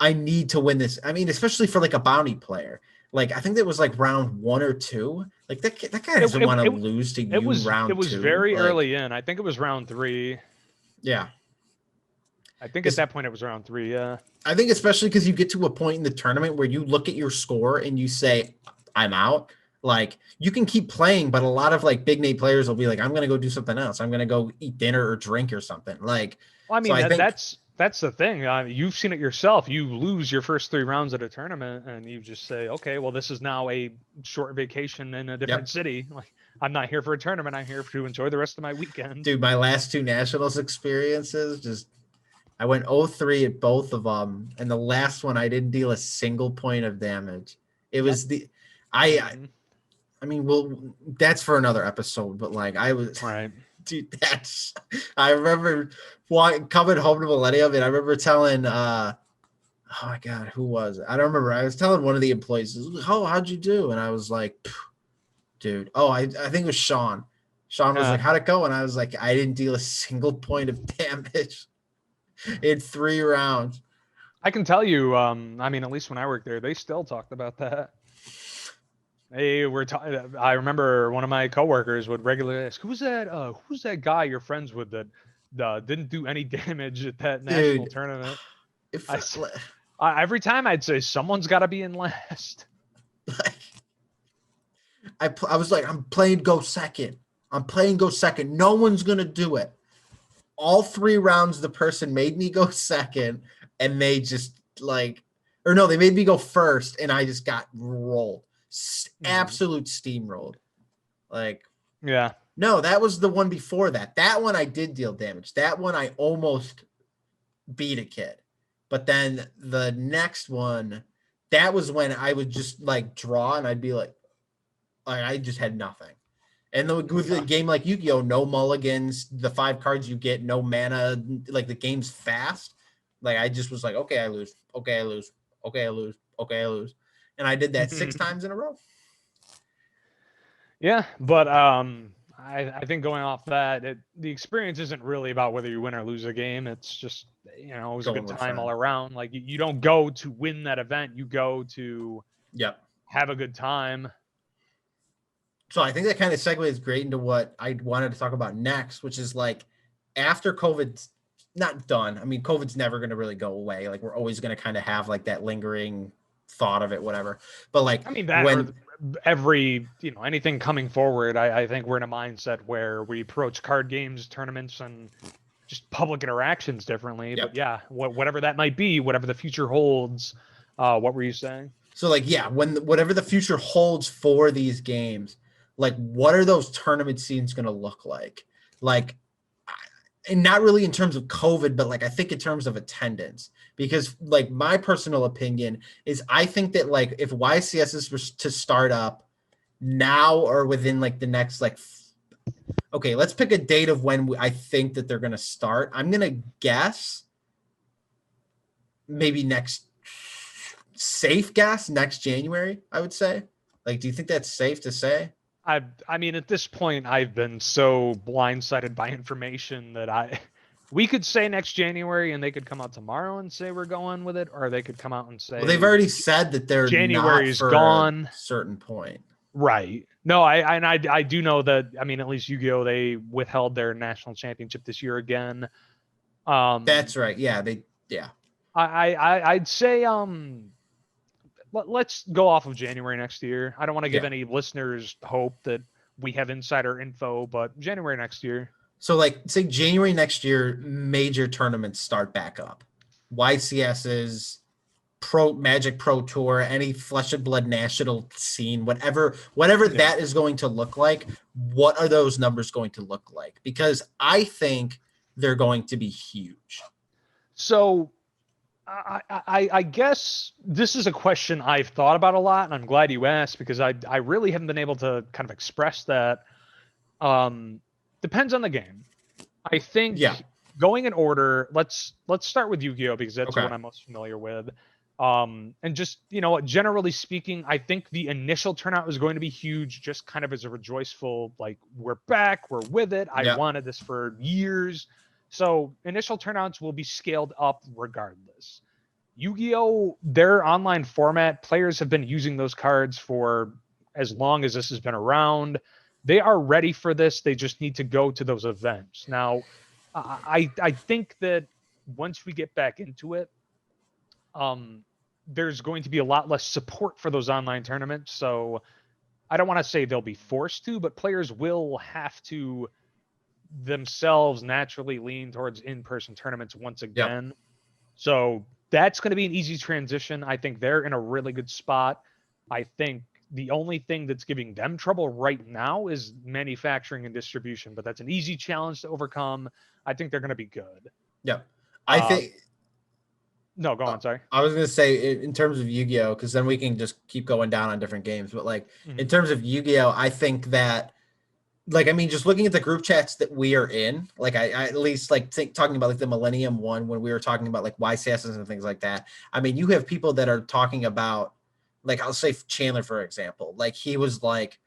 I need to win this. I mean, especially for like a bounty player. Like, I think that was like round 1 or 2. Like that guy doesn't want to lose to you round 2. It was very early in. I think it was round 3. Yeah. I think at that point it was round 3. Yeah. I think especially because you get to a point in the tournament where you look at your score and you say, I'm out. Like, you can keep playing, but a lot of like big name players will be like, I'm going to go do something else. I'm going to go eat dinner or drink or something. Like, well, I mean, that's the thing. You've seen it yourself. You lose your first 3 rounds at a tournament and you just say, okay, well, this is now a short vacation in a different city. Like, I'm not here for a tournament. I'm here to enjoy the rest of my weekend. Dude, my last 2 nationals experiences, I went 0-3 at both of them. And the last one, I didn't deal a single point of damage. It was I mean, well, that's for another episode, but like I was right. Dude, I remember coming home to Millennium, and I remember telling, oh my God, who was it? I don't remember. I was telling one of the employees, oh, how'd you do? And I was like, dude, I think it was Sean. Sean was like, how'd it go? And I was like, I didn't deal a single point of damage in 3 rounds. I can tell you, I mean, at least when I worked there, they still talked about that. They were. I remember one of my coworkers would regularly ask, "Who's that guy you're friends with that didn't do any damage at that national tournament?" Every time I'd say, "Someone's got to be in last." I was like, "I'm playing go second. I'm playing go second. No one's gonna do it." All 3 rounds, the person made me go second, and they just they made me go first, and I just got rolled. Absolute steamrolled. Like, yeah. No, that was the one before that. That one I did deal damage. That one I almost beat a kid. But then the next one, that was when I would just like draw and I'd be like I just had nothing. And with a game like Yu-Gi-Oh, no mulligans, the 5 cards you get, no mana, like the game's fast. Like I just was like, okay, I lose. Okay, I lose. Okay, I lose. Okay, I lose. And I did that 6 times in a row. Yeah, but I think going off that, the experience isn't really about whether you win or lose a game. It's just, it was a good time all around. Like, you don't go to win that event. You go to have a good time. So I think that kind of segues great into what I wanted to talk about next, which is like after COVID's not done. I mean, COVID's never going to really go away. Like, we're always going to kind of have like that lingering thought of it, whatever. But like, I mean, that anything coming forward, I think we're in a mindset where we approach card games, tournaments, and just public interactions differently. Yep. But yeah, whatever that might be, whatever the future holds. What were you saying? So like, yeah, whatever the future holds for these games, like what are those tournament scenes going to look like? Like, and not really in terms of COVID, but like I think in terms of attendance, because like my personal opinion is I think that like if YCS is to start up now or within like the next like, okay, let's pick a date of when I think that they're going to start. I'm going to guess maybe safe guess next January, I would say. Like, do you think that's safe to say? I mean, at this point, I've been so blindsided by information that we could say next January, and they could come out tomorrow and say we're going with it, or they could come out and say, well, they've already said that they're January's not for gone. a certain point. Right. No, I do know that. I mean, at least Yu-Gi-Oh, they withheld their national championship this year again. That's right. Yeah, I'd say let's go off of January next year. I don't want to give any listeners hope that we have insider info, but January next year. So like say January next year, major tournaments start back up. YCS's Magic Pro Tour, any Flesh and Blood national scene, whatever that is going to look like, what are those numbers going to look like? Because I think they're going to be huge. So I guess this is a question I've thought about a lot, and I'm glad you asked because I really haven't been able to kind of express that. Depends on the game. I think going in order, let's start with Yu-Gi-Oh! Because that's what I'm most familiar with. And just, generally speaking, I think the initial turnout was going to be huge, just kind of as a rejoiceful, like, we're back, we're with it. I wanted this for years. So initial turnouts will be scaled up regardless. Yu-Gi-Oh! Their online format, players have been using those cards for as long as this has been around. They are ready for this. They just need to go to those events. Now, I think that once we get back into it, there's going to be a lot less support for those online tournaments. So I don't want to say they'll be forced to, but players will have to themselves naturally lean towards in-person tournaments once again. So that's going to be an easy transition. I think they're in a really good spot. I think the only thing that's giving them trouble right now is manufacturing and distribution, but that's an easy challenge to overcome. I think they're going to be good. I think no, go on. Sorry. I was going to say in terms of Yu-Gi-Oh, because then we can just keep going down on different games. But like in terms of Yu-Gi-Oh, I think that, like, I mean, just looking at the group chats that we are in, like I at least like talking about like the Millennium one when we were talking about like YCSs and things like that. I mean, you have people that are talking about, like, I'll say Chandler, for example, like he was like,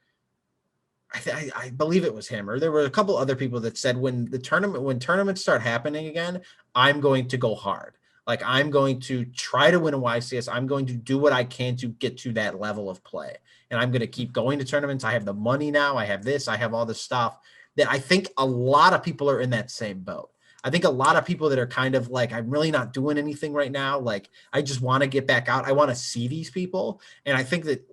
I believe it was him, or there were a couple other people that said when tournaments start happening again, I'm going to go hard. Like, I'm going to try to win a YCS. I'm going to do what I can to get to that level of play. And I'm going to keep going to tournaments. I have the money now. I have this. I have all this stuff that I think a lot of people are in that same boat. I think a lot of people that are kind of like, I'm really not doing anything right now. Like, I just want to get back out. I want to see these people. And I think that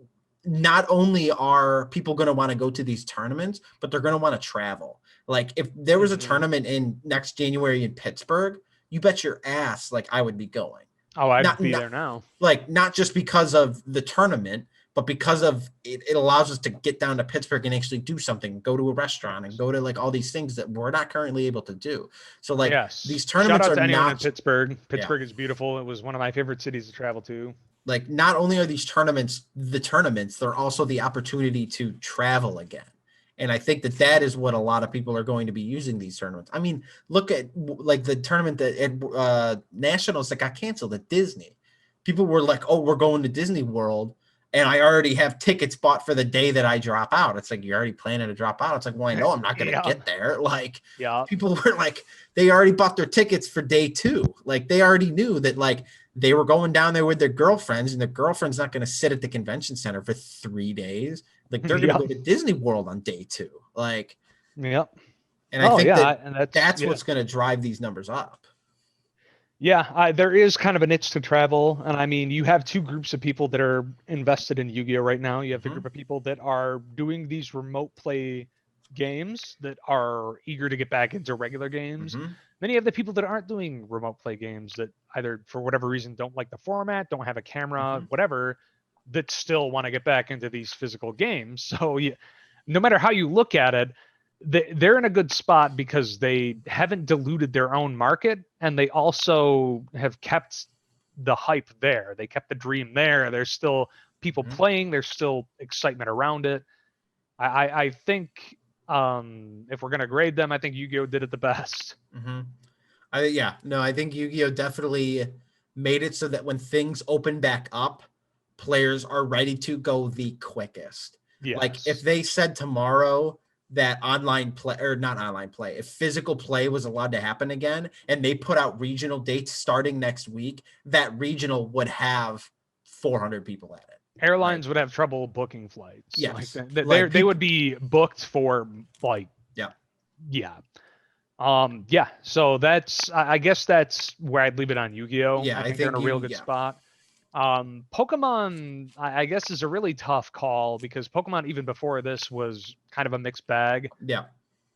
not only are people going to want to go to these tournaments, but they're going to want to travel. Like, if there was a tournament in next January in Pittsburgh, you bet your ass, like, I would be going. Oh, I'd be there now. Like, not just because of the tournament, but because of it allows us to get down to Pittsburgh and actually do something, go to a restaurant and go to like all these things that we're not currently able to do. So like these tournaments Shout out to are anyone not in Pittsburgh. Pittsburgh is beautiful. It was one of my favorite cities to travel to. Like, not only are these tournaments, they're also the opportunity to travel again. And I think that is what a lot of people are going to be using these tournaments. I mean, look at like the tournament that at Nationals that got canceled at Disney. People were like, oh, we're going to Disney World. And I already have tickets bought for the day that I drop out. It's like, you're already planning to drop out. It's like, well, I know I'm not going to get there. Like, people were like, they already bought their tickets for day 2. Like, they already knew that, like, they were going down there with their girlfriends, and their girlfriend's not going to sit at the convention center for 3 days. Like, they're going to go to Disney World on day 2. Like, and I think that's what's going to drive these numbers up. Yeah, there is kind of an itch to travel, and I mean, you have two groups of people that are invested in Yu-Gi-Oh right now. You have the group of people that are doing these remote play games that are eager to get back into regular games. Mm-hmm. Then you have the people that aren't doing remote play games that either for whatever reason don't like the format, don't have a camera, Mm-hmm. whatever, that still want to get back into these physical games. So no matter how you look at it, they're in a good spot because they haven't diluted their own market, and they also have kept the hype there. They kept the dream there. There's still people Mm-hmm. playing. There's still excitement around it. I think if we're gonna grade them, I think Yu-Gi-Oh did it the best. Mm-hmm. I think Yu-Gi-Oh definitely made it so that when things open back up, players are ready to go the quickest. Like if Yes. they said tomorrow that online play, or not online play, if physical play was allowed to happen again and they put out regional dates starting next week, that regional would have 400 people at it. Airlines Like, would have trouble booking flights. Like yes. they Like they people, would be booked for like yeah. yeah. Yeah, so I guess that's where I'd leave it on Yu-Gi-Oh. Yeah, I I think they're in think a you real good yeah. spot. Pokemon, I guess, is a really tough call because Pokemon, even before this, was kind of a mixed bag. Yeah.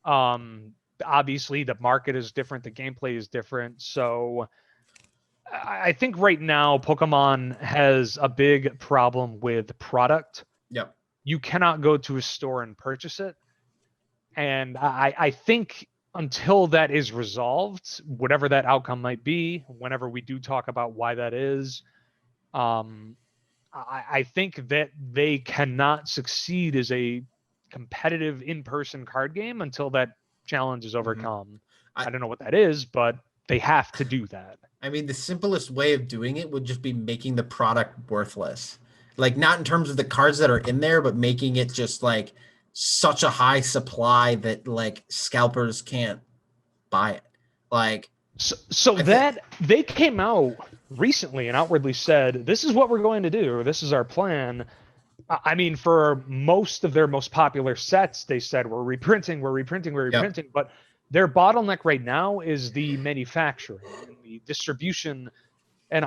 Um, Obviously, the market is different, the gameplay is different. So I think right now, Pokemon has a big problem with product. Yep. You cannot go to a store and purchase it. And I think until that is resolved, whatever that outcome might be, whenever we do talk about why that is, um, I think that they cannot succeed as a competitive in-person card game until that challenge is Mm-hmm. overcome. I I don't know what that is, but they have to do that. I mean, the simplest way of doing it would just be making the product worthless. Like, not in terms of the cards that are in there, but making it just like such a high supply that like scalpers can't buy it. Like, So I think, that they came out recently and outwardly said, this is what we're going to do, or this is our plan. I mean, for most of their most popular sets, they said we're reprinting, we're reprinting, we're yep. reprinting. But their bottleneck right now is the manufacturing and the distribution, and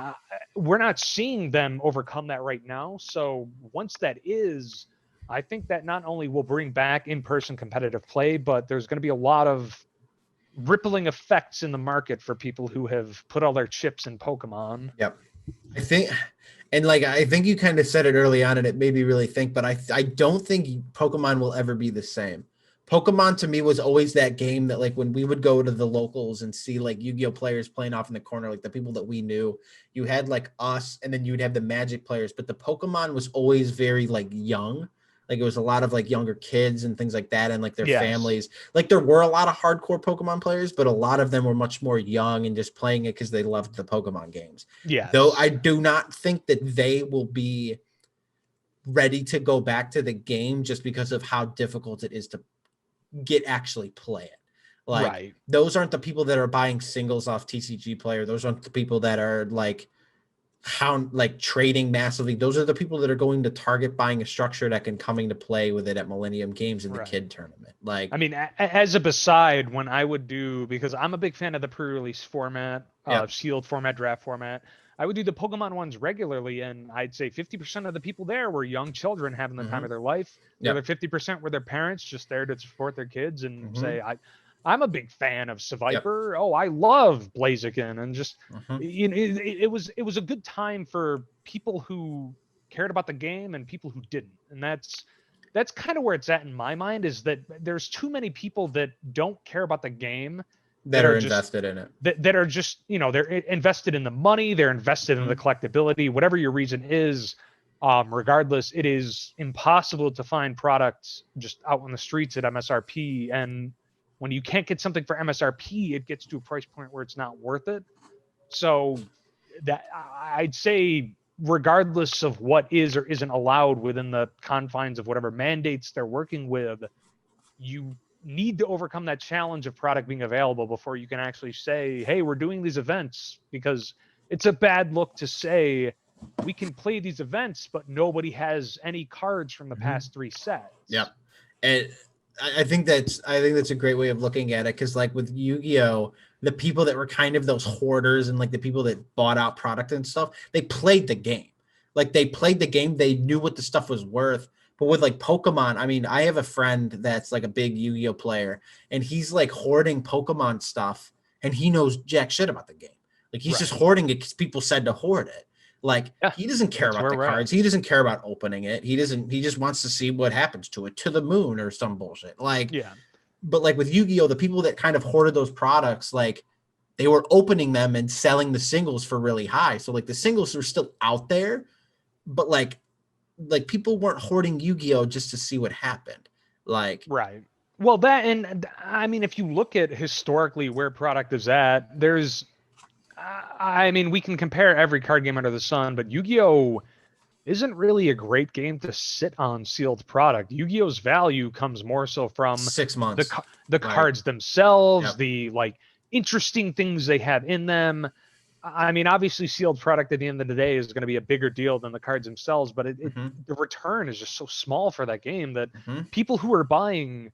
we're not seeing them overcome that right now. So once that is, I think that not only will bring back in-person competitive play, but there's going to be a lot of rippling effects in the market for people who have put all their chips in Pokemon. Yep. I think, and like, I think you kind of said it early on and it made me really think, but I don't think Pokemon will ever be the same. Pokemon to me was always that game that like when we would go to the locals and see like Yu-Gi-Oh players playing off in the corner, like the people that we knew, you had like us and then you'd have the Magic players, but the Pokemon was always very like young. Like it was a lot of like younger kids and things like that and like their Yes. families. Like there were a lot of hardcore Pokemon players, but a lot of them were much more young and just playing it because they loved the Pokemon games. Though I Yes. do not think that they will be ready to go back to the game just because of how difficult it is to actually play it. Like Right. those aren't the people that are buying singles off TCGplayer. Those aren't the people that are like trading massively. Those are the people that are going to Target buying a structure that can coming to play with it at Millennium Games in the Right. kid tournament. Like, I mean, as a beside, when I would do, because I'm a big fan of the pre-release format, yep. sealed format, draft format, I would do the Pokemon ones regularly, and I'd say 50% of the people there were young children having the time Mm-hmm. of their life. The Yep. other 50% were their parents just there to support their kids and Mm-hmm. say, I'm a big fan of Yep. Seviper. Oh, I love Blaziken, and just Mm-hmm. it was a good time for people who cared about the game and people who didn't, and that's kind of where it's at in my mind, is that there's too many people that don't care about the game That that are are just invested in it. that are just, they're invested in the money, they're invested in the Mm-hmm. collectability, whatever your reason is. Regardless, it is impossible to find products just out on the streets at MSRP, and when you can't get something for MSRP, it gets to a price point where it's not worth it. So that I'd say, regardless of what is or isn't allowed within the confines of whatever mandates they're working with, you need to overcome that challenge of product being available before you can actually say, hey, we're doing these events, because it's a bad look to say we can play these events, but nobody has any cards from the Mm-hmm. past 3 sets. Yep. And I think that's a great way of looking at it, because like with Yu-Gi-Oh, the people that were kind of those hoarders and like the people that bought out product and stuff, they played the game. Like they played the game, they knew what the stuff was worth. But with like Pokemon, I mean, I have a friend that's like a big Yu-Gi-Oh player, and he's like hoarding Pokemon stuff, and he knows jack shit about the game. Like he's just hoarding it because people said to hoard it. Like Yeah, he doesn't care about the cards. He doesn't care about opening it. He just wants to see what happens to it, to the moon or some bullshit. Like, yeah. but like with Yu-Gi-Oh, the people that kind of hoarded those products, like they were opening them and selling the singles for really high. So like the singles were still out there, but like people weren't hoarding Yu-Gi-Oh just to see what happened. Like, Right. Well, that, and I mean, if you look at historically where product is at, there's, I mean, we can compare every card game under the sun, but Yu-Gi-Oh isn't really a great game to sit on sealed product. Yu-Gi-Oh's value comes more so from 6 the months. the cards themselves, Yep. the like interesting things they have in them. I mean, obviously, sealed product at the end of the day is going to be a bigger deal than the cards themselves, but the return is just so small for that game that people who are buying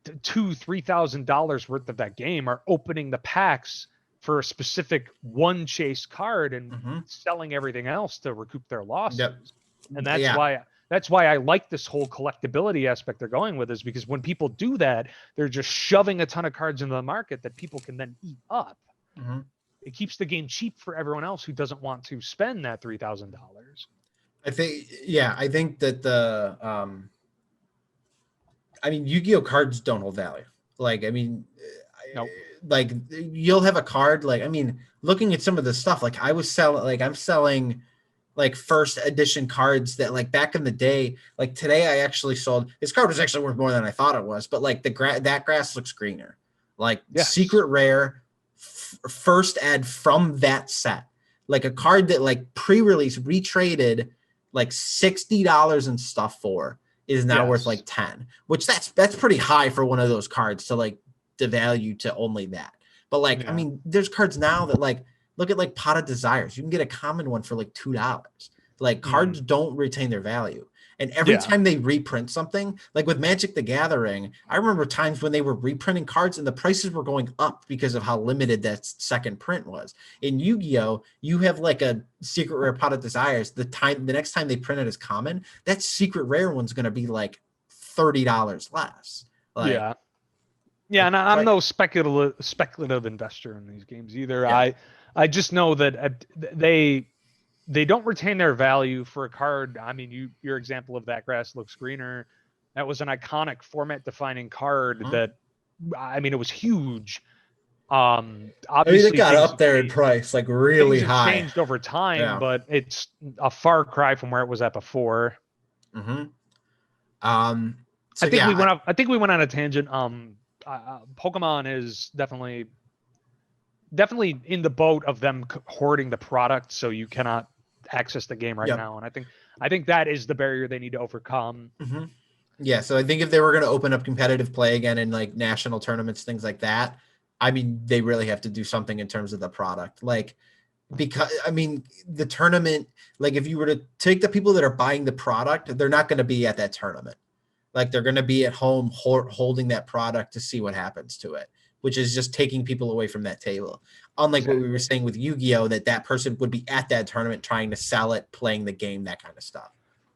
$2,000-$3,000 worth of that game are opening the packs for a specific one chase card and selling everything else to recoup their losses. Yep. And that's why I like this whole collectability aspect they're going with, is because when people do that, they're just shoving a ton of cards into the market that people can then eat up. It keeps the game cheap for everyone else who doesn't want to spend that $3,000. I think that I mean, Yu-Gi-Oh cards don't hold value. Like, I mean, Nope. Like you'll have a card. Like, I mean, looking at some of the stuff, like I'm selling like first edition cards that like back in the day, like today I actually sold, this card was actually worth more than I thought it was, but like that grass looks greener. Like secret rare first ed from that set. Like a card that like pre-release retraded like $60 and stuff for is now worth like 10, which that's pretty high for one of those cards to like devalue to only that. But like, I mean, there's cards now that like, look at like Pot of Desires. You can get a common one for like $2. Like cards don't retain their value. And every time they reprint something, like with Magic the Gathering, I remember times when they were reprinting cards and the prices were going up because of how limited that second print was. In Yu-Gi-Oh, you have like a secret rare Pot of Desires. The next time they print it as common, that secret rare one's going to be like $30 less. Like, yeah, and I'm no speculative investor in these games either. I just know that they don't retain their value for a card. I mean, your example of that grass looks greener, that was an iconic format defining card that, I mean, it was huge. Obviously, I mean, it got up there in price, like really things high. Have changed over time, but it's a far cry from where it was at before. I think we went on a tangent. Pokemon is definitely in the boat of them hoarding the product, so you cannot access the game right now. And I think that is the barrier they need to overcome. Yeah, so I think if they were going to open up competitive play again in like national tournaments, things like that, I mean, they really have to do something in terms of the product. Like, because I mean, the tournament, like if you were to take the people that are buying the product, they're not going to be at that tournament. Like they're going to be at home holding that product to see what happens to it, which is just taking people away from that table. Unlike what we were saying with Yu-Gi-Oh, that person would be at that tournament trying to sell it, playing the game, that kind of stuff.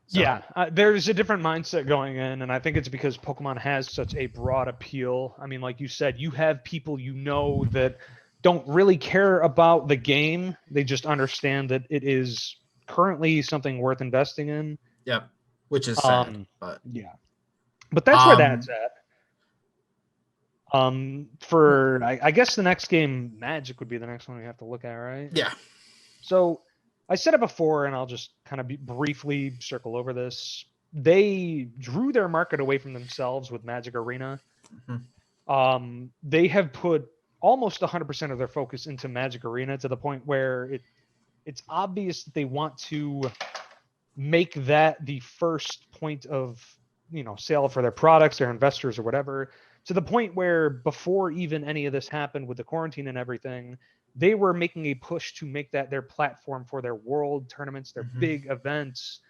So. There's a different mindset going in, and I think it's because Pokemon has such a broad appeal. I mean, like you said, you have people that don't really care about the game. They just understand that it is currently something worth investing in. Yep, which is sad, but But that's where that's at. For I guess the next game, Magic would be the next one we have to look at, right? Yeah. So I said it before, and I'll just kind of briefly circle over this. They drew their market away from themselves with Magic Arena. They have put almost 100% of their focus into Magic Arena to the point where it's obvious that they want to make that the first point of sale for their products, their investors, or whatever. To the point where before even any of this happened with the quarantine and everything, they were making a push to make that their platform for their world tournaments, their big events.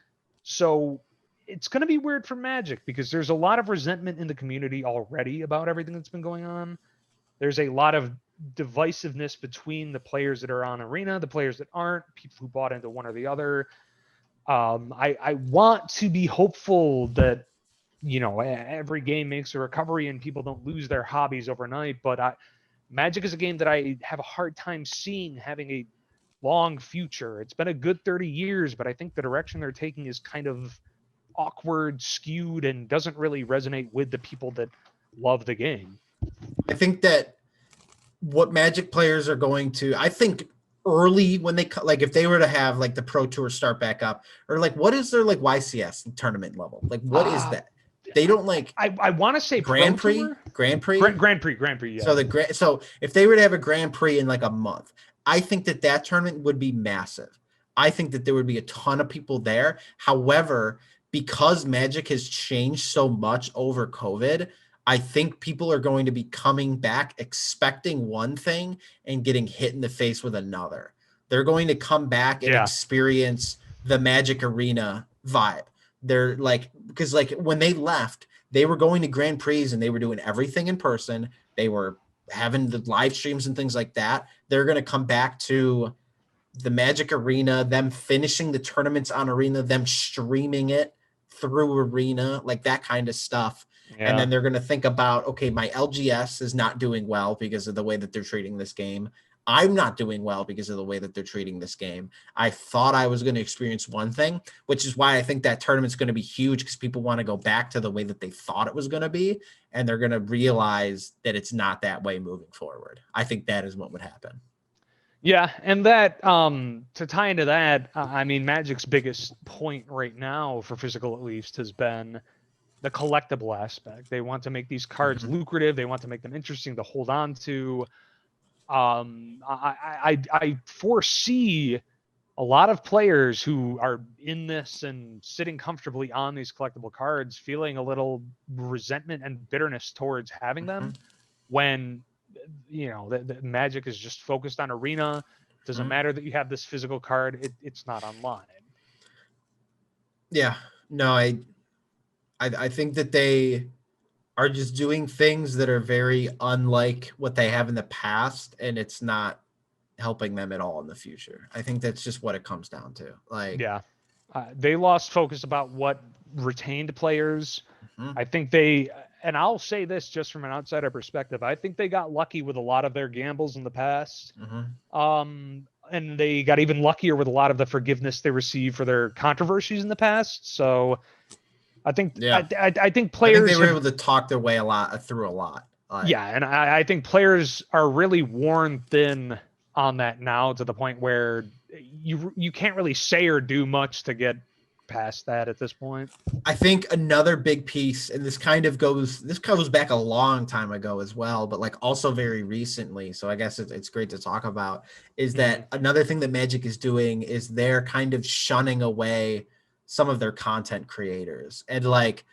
So it's going to be weird for Magic because there's a lot of resentment in the community already about everything that's been going on. There's a lot of divisiveness between the players that are on Arena, the players that aren't, people who bought into one or the other. I want to be hopeful that, you know, every game makes a recovery and people don't lose their hobbies overnight. But Magic is a game that I have a hard time seeing having a long future. It's been a good 30 years, but I think the direction they're taking is kind of awkward, skewed, and doesn't really resonate with the people that love the game. I think that what Magic players are going to, I think early when they like, if they were to have like the Pro Tour start back up, or like what is their like YCS tournament level? Like what is that? They don't like. I want to say Grand Prix, Tour? Grand Prix, Grand Prix. Yeah. So if they were to have a Grand Prix in like a month, I think that tournament would be massive. I think that there would be a ton of people there. However, because Magic has changed so much over COVID, I think people are going to be coming back expecting one thing and getting hit in the face with another. They're going to come back and experience the Magic Arena vibe. They're like, because like when they left, they were going to Grand Prix and they were doing everything in person. They were having the live streams and things like that. They're going to come back to the Magic Arena, them finishing the tournaments on Arena, them streaming it through Arena, like that kind of stuff. Yeah. And then they're going to think about, okay, my LGS is not doing well because of the way that they're treating this game. I'm not doing well because of the way that they're treating this game. I thought I was going to experience one thing, which is why I think that tournament's going to be huge, because people want to go back to the way that they thought it was going to be, and they're going to realize that it's not that way moving forward. I think that is what would happen. Yeah, and that, to tie into that, I mean, Magic's biggest point right now, for physical at least, has been the collectible aspect. They want to make these cards lucrative. They want to make them interesting to hold on to. I foresee a lot of players who are in this and sitting comfortably on these collectible cards feeling a little resentment and bitterness towards having them when, you know, the Magic is just focused on Arena. It doesn't matter that you have this physical card. It's not online. Yeah, no, I think that they are just doing things that are very unlike what they have in the past, and it's not helping them at all in the future. I think that's just what it comes down to. Like, yeah, they lost focus about what retained players. I think they, and I'll say this just from an outsider perspective, I think they got lucky with a lot of their gambles in the past. And they got even luckier with a lot of the forgiveness they received for their controversies in the past. So I think, I think players, I think they were able to talk their way through a lot. Yeah. And I think players are really worn thin on that now, to the point where you can't really say or do much to get past that at this point. I think another big piece, and this goes back a long time ago as well, but like also very recently, so I guess it's great to talk about, is that another thing that Magic is doing is they're kind of shunning away some of their content creators. And like,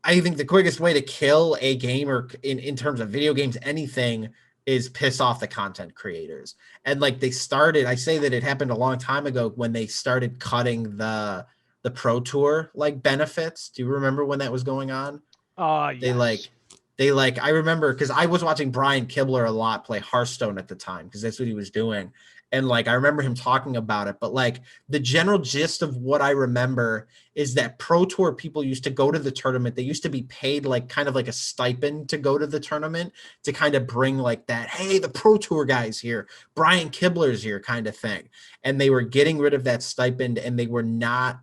I think the quickest way to kill a game, or in terms of video games, anything, is piss off the content creators. And like they started, I say that it happened a long time ago when they started cutting the Pro Tour like benefits. Do you remember when that was going on? Yes. They I remember, because I was watching Brian Kibler a lot play Hearthstone at the time, because that's what he was doing. And like, I remember him talking about it, but like the general gist of what I remember is that Pro Tour people used to go to the tournament. They used to be paid like kind of like a stipend to go to the tournament, to kind of bring like that, hey, the Pro Tour guy's here, Brian Kibler's here kind of thing. And they were getting rid of that stipend, and they were not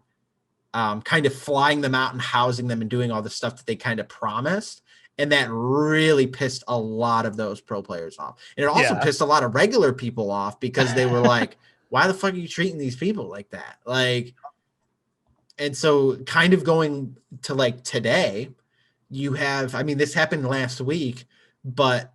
kind of flying them out and housing them and doing all the stuff that they kind of promised. And that really pissed a lot of those pro players off. And it also pissed a lot of regular people off, because they were like, why the fuck are you treating these people like that? Like, and so kind of going to like today, you have, I mean, this happened last week, but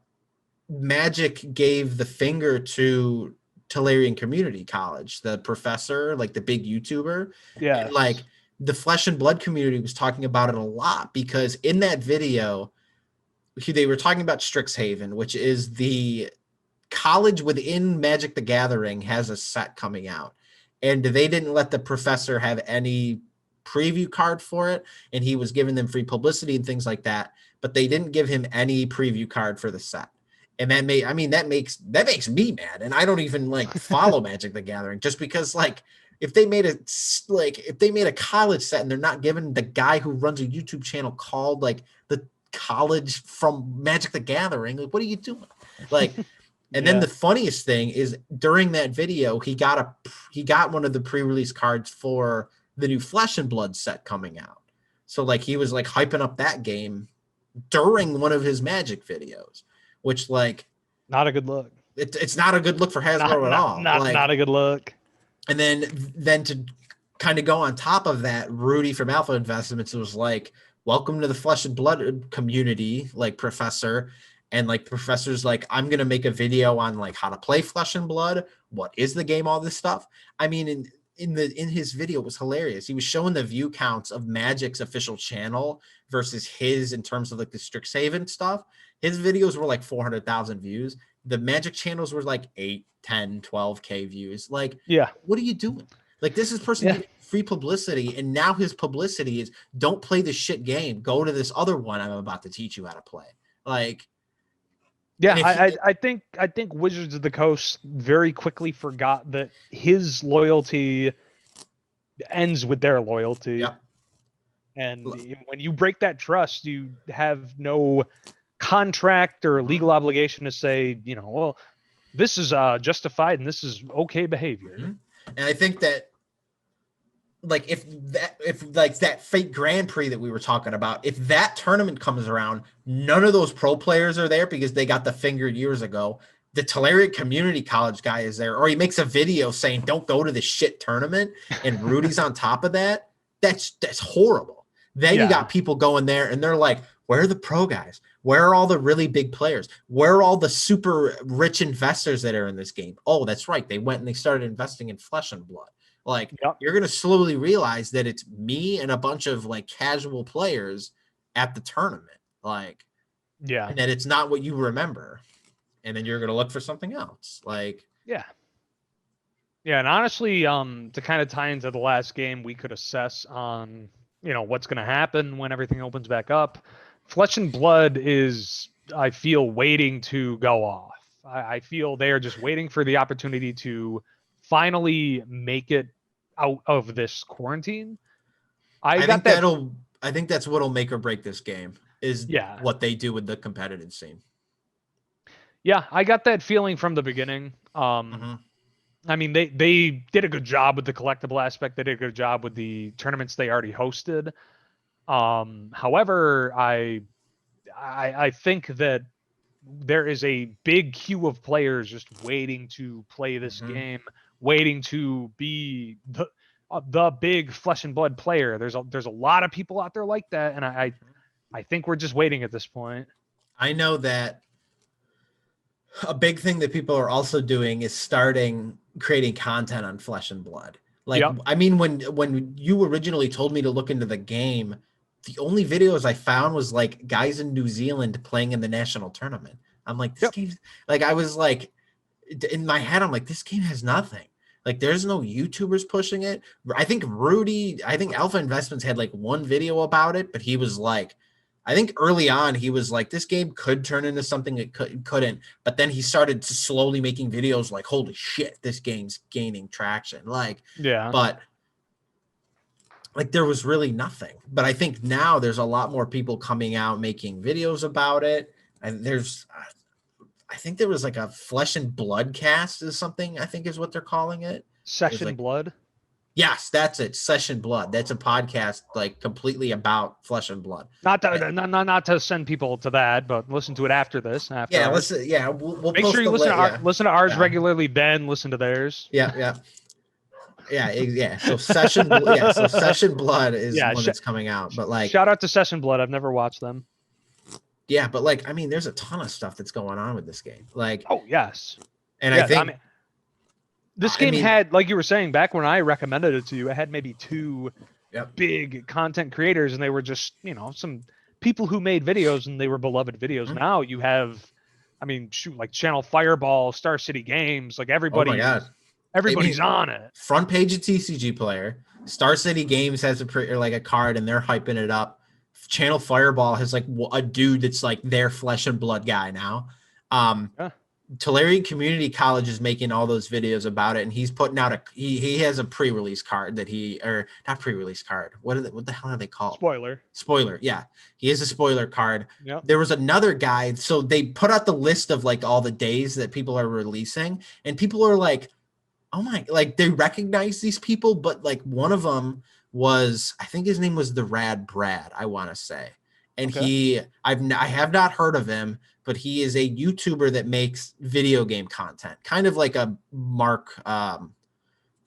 Magic gave the finger to Tolarian Community College, the professor, like the big YouTuber. Yeah. And like the Flesh and Blood community was talking about it a lot, because in that video, they were talking about Strixhaven, which is the college within Magic the Gathering, has a set coming out. And they didn't let the professor have any preview card for it, and he was giving them free publicity and things like that, but they didn't give him any preview card for the set. And that makes me mad. And I don't even like follow Magic the Gathering, just because like if they made a college set and they're not giving the guy who runs a YouTube channel called like the college from Magic the Gathering, like what are you doing? Like, and then the funniest thing is during that video, he got one of the pre-release cards for the new Flesh and Blood set coming out. So like he was like hyping up that game during one of his Magic videos, which like not a good look. It's not a good look for Hasbro at all. Not a good look. And then to kind of go on top of that, Rudy from Alpha Investments was like, welcome to the Flesh and Blood community, like Professor. And like Professor's like, I'm going to make a video on like how to play Flesh and Blood. What is the game? All this stuff. I mean, in his video, it was hilarious. He was showing the view counts of Magic's official channel versus his in terms of like the Strixhaven stuff. His videos were like 400,000 views. The Magic channels were like 8, 10, 12K views. Like, yeah, what are you doing? Like, this is person getting free publicity, and now his publicity is don't play this shit game. Go to this other one I'm about to teach you how to play. Like, yeah, I think Wizards of the Coast very quickly forgot that his loyalty ends with their loyalty. Yep. And when you break that trust, you have no contract or legal obligation to say, you know, well, this is justified and this is okay behavior. Mm-hmm. And I think that like if that fake Grand Prix that we were talking about, if that tournament comes around, none of those pro players are there because they got the finger years ago. The Tellurian Community College guy is there, or he makes a video saying don't go to this shit tournament, and Rudy's on top of that. That's horrible. Then you got people going there and they're like, where are the pro guys? Where are all the really big players? Where are all the super rich investors that are in this game? Oh, that's right. They went and they started investing in Flesh and Blood. Like, you're going to slowly realize that it's me and a bunch of like casual players at the tournament. Like, and that it's not what you remember. And then you're going to look for something else. Like, yeah. And honestly, to kind of tie into the last game, we could assess on, you know, what's going to happen when everything opens back up. Flesh and Blood is, I feel, waiting to go off. I feel they are just waiting for the opportunity to finally make it out of this quarantine. I think that's what'll make or break this game is what they do with the competitive scene. Yeah, I got that feeling from the beginning. I mean, they did a good job with the collectible aspect. They did a good job with the tournaments they already hosted. However, I think that there is a big queue of players just waiting to play this game, waiting to be the big Flesh and Blood player. There's a lot of people out there like that, and I think we're just waiting at this point. I know that a big thing that people are also doing is creating content on Flesh and Blood. Like, I mean, when you originally told me to look into the game, the only videos I found was like guys in New Zealand playing in the national tournament. I'm like, this game's like, I was like, in my head, I'm like, this game has nothing. Like, there's no YouTubers pushing it. I think Alpha Investments had like one video about it, but he was like, I think early on he was like, this game could turn into something it couldn't. But then he started slowly making videos like, holy shit, this game's gaining traction. Like, but like there was really nothing. But I think now there's a lot more people coming out making videos about it. And I think there was like a Flesh and Blood cast is something, I think is what they're calling it. Session Blood? Yes, that's it. Session Blood. That's a podcast like completely about Flesh and Blood. Not to send people to that, but listen to it after this. Listen. Yeah, we'll make sure you listen to ours regularly. Then listen to theirs. Yeah. So Session Blood is one that's coming out. But like, shout out to Session Blood. I've never watched them. Yeah, but like, I mean, there's a ton of stuff that's going on with this game. Like, oh yes, and I think. This game had, like you were saying, back when I recommended it to you, it had maybe two big content creators, and they were just, you know, some people who made videos, and they were beloved videos. Now you have, I mean, like Channel Fireball, Star City Games, like everybody Everybody's on it. Front page of TCGplayer. Star City Games has a card, and they're hyping it up. Channel Fireball has like a dude that's like their flesh and blood guy now. Tulare Community College is making all those videos about it, and he's putting out he has a pre-release card that not pre-release card. What the hell are they called? Spoiler. Yeah. He has a spoiler card. Yep. There was another guy. So they put out the list of like all the days that people are releasing, and people are like, oh my, like they recognize these people, but like one of them was, I think his name was the Rad Brad, I want to say. And I have not heard of him, but he is a YouTuber that makes video game content, kind of like a Mark. What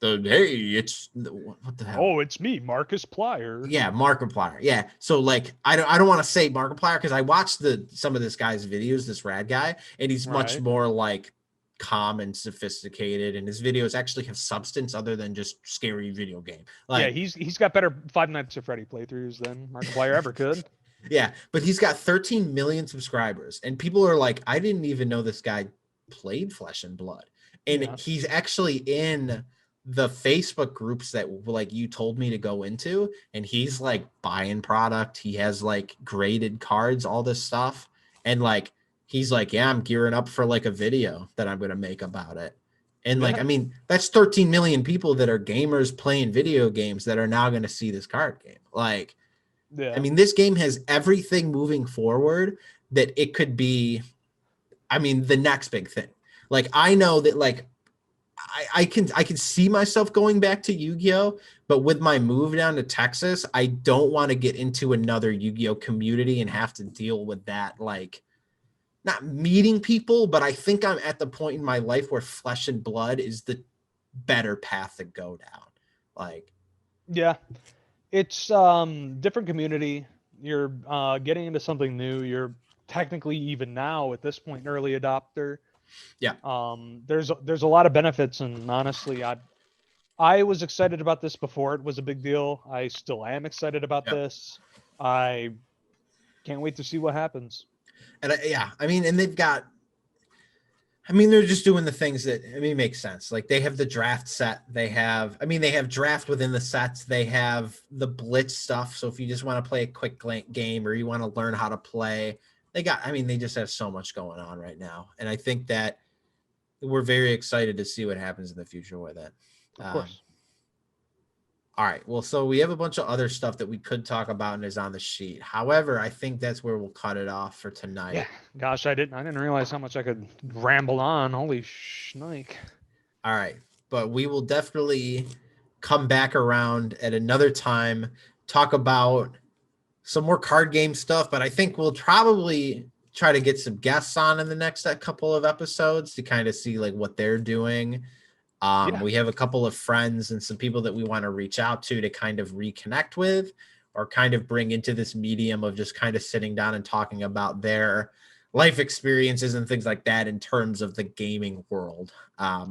the hell? Oh, it's me, Markiplier. Yeah, Markiplier. Yeah. So like, I don't want to say Markiplier because I watched some of this guy's videos, this Rad guy, and he's much more like calm and sophisticated, and his videos actually have substance other than just scary video game. Like, yeah, he's got better Five Nights at Freddy playthroughs than Markiplier ever could. Yeah, but he's got 13 million subscribers, and people are like, I didn't even know this guy played Flesh and Blood. And he's actually in the Facebook groups that like you told me to go into, and he's like buying product. He has like graded cards, all this stuff. And like, he's like, yeah, I'm gearing up for like a video that I'm going to make about it. And like, I mean, that's 13 million people that are gamers playing video games that are now going to see this card game. Like, I mean, this game has everything moving forward that it could be, I mean, the next big thing. Like, I know that like, I can see myself going back to Yu-Gi-Oh, but with my move down to Texas, I don't want to get into another Yu-Gi-Oh community and have to deal with that, like, not meeting people, but I think I'm at the point in my life where Flesh and Blood is the better path to go down. Like, yeah, it's different community. You're getting into something new. You're technically, even now at this point, an early adopter. Yeah. There's a lot of benefits, and honestly, I was excited about this before it was a big deal. I still am excited about this. I can't wait to see what happens. And I mean, and they've got, I mean, they're just doing the things that, I mean, make sense. Like, they have the draft set. They have draft within the sets. They have the blitz stuff. So if you just want to play a quick game or you want to learn how to play, they just have so much going on right now. And I think that we're very excited to see what happens in the future with it. Of course. All right. Well, so we have a bunch of other stuff that we could talk about and is on the sheet. However, I think that's where we'll cut it off for tonight. Yeah. Gosh, I didn't realize how much I could ramble on. Holy shnikes. All right. But we will definitely come back around at another time, talk about some more card game stuff, but I think we'll probably try to get some guests on in the next couple of episodes to kind of see like what they're doing. We have a couple of friends and some people that we want to reach out to kind of reconnect with, or kind of bring into this medium of just kind of sitting down and talking about their life experiences and things like that in terms of the gaming world. I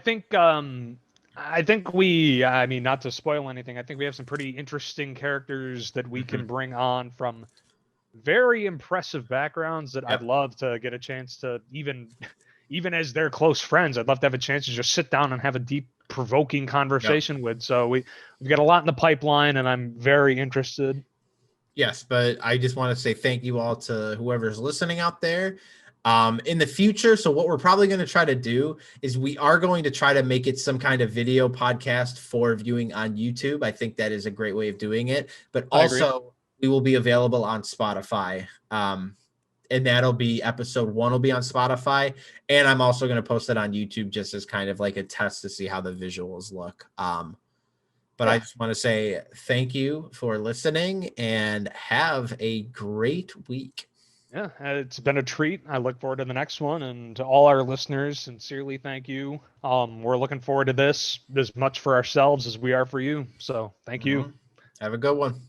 think I mean, not to spoil anything, I think we have some pretty interesting characters that we can bring on from very impressive backgrounds that I'd love to get a chance to even as their close friends, I'd love to have a chance to just sit down and have a deep, provoking conversation with. So we've got a lot in the pipeline, and I'm very interested. Yes, but I just want to say thank you all to whoever's listening out there. In the future, so what we're probably going to try to do is we are going to try to make it some kind of video podcast for viewing on YouTube. I think that is a great way of doing it. But also, we will be available on Spotify. And that'll be episode 1 will be on Spotify. And I'm also going to post it on YouTube just as kind of like a test to see how the visuals look. But I just want to say thank you for listening and have a great week. Yeah, it's been a treat. I look forward to the next one. And to all our listeners, sincerely thank you. We're looking forward to this as much for ourselves as we are for you. So thank you. Have a good one.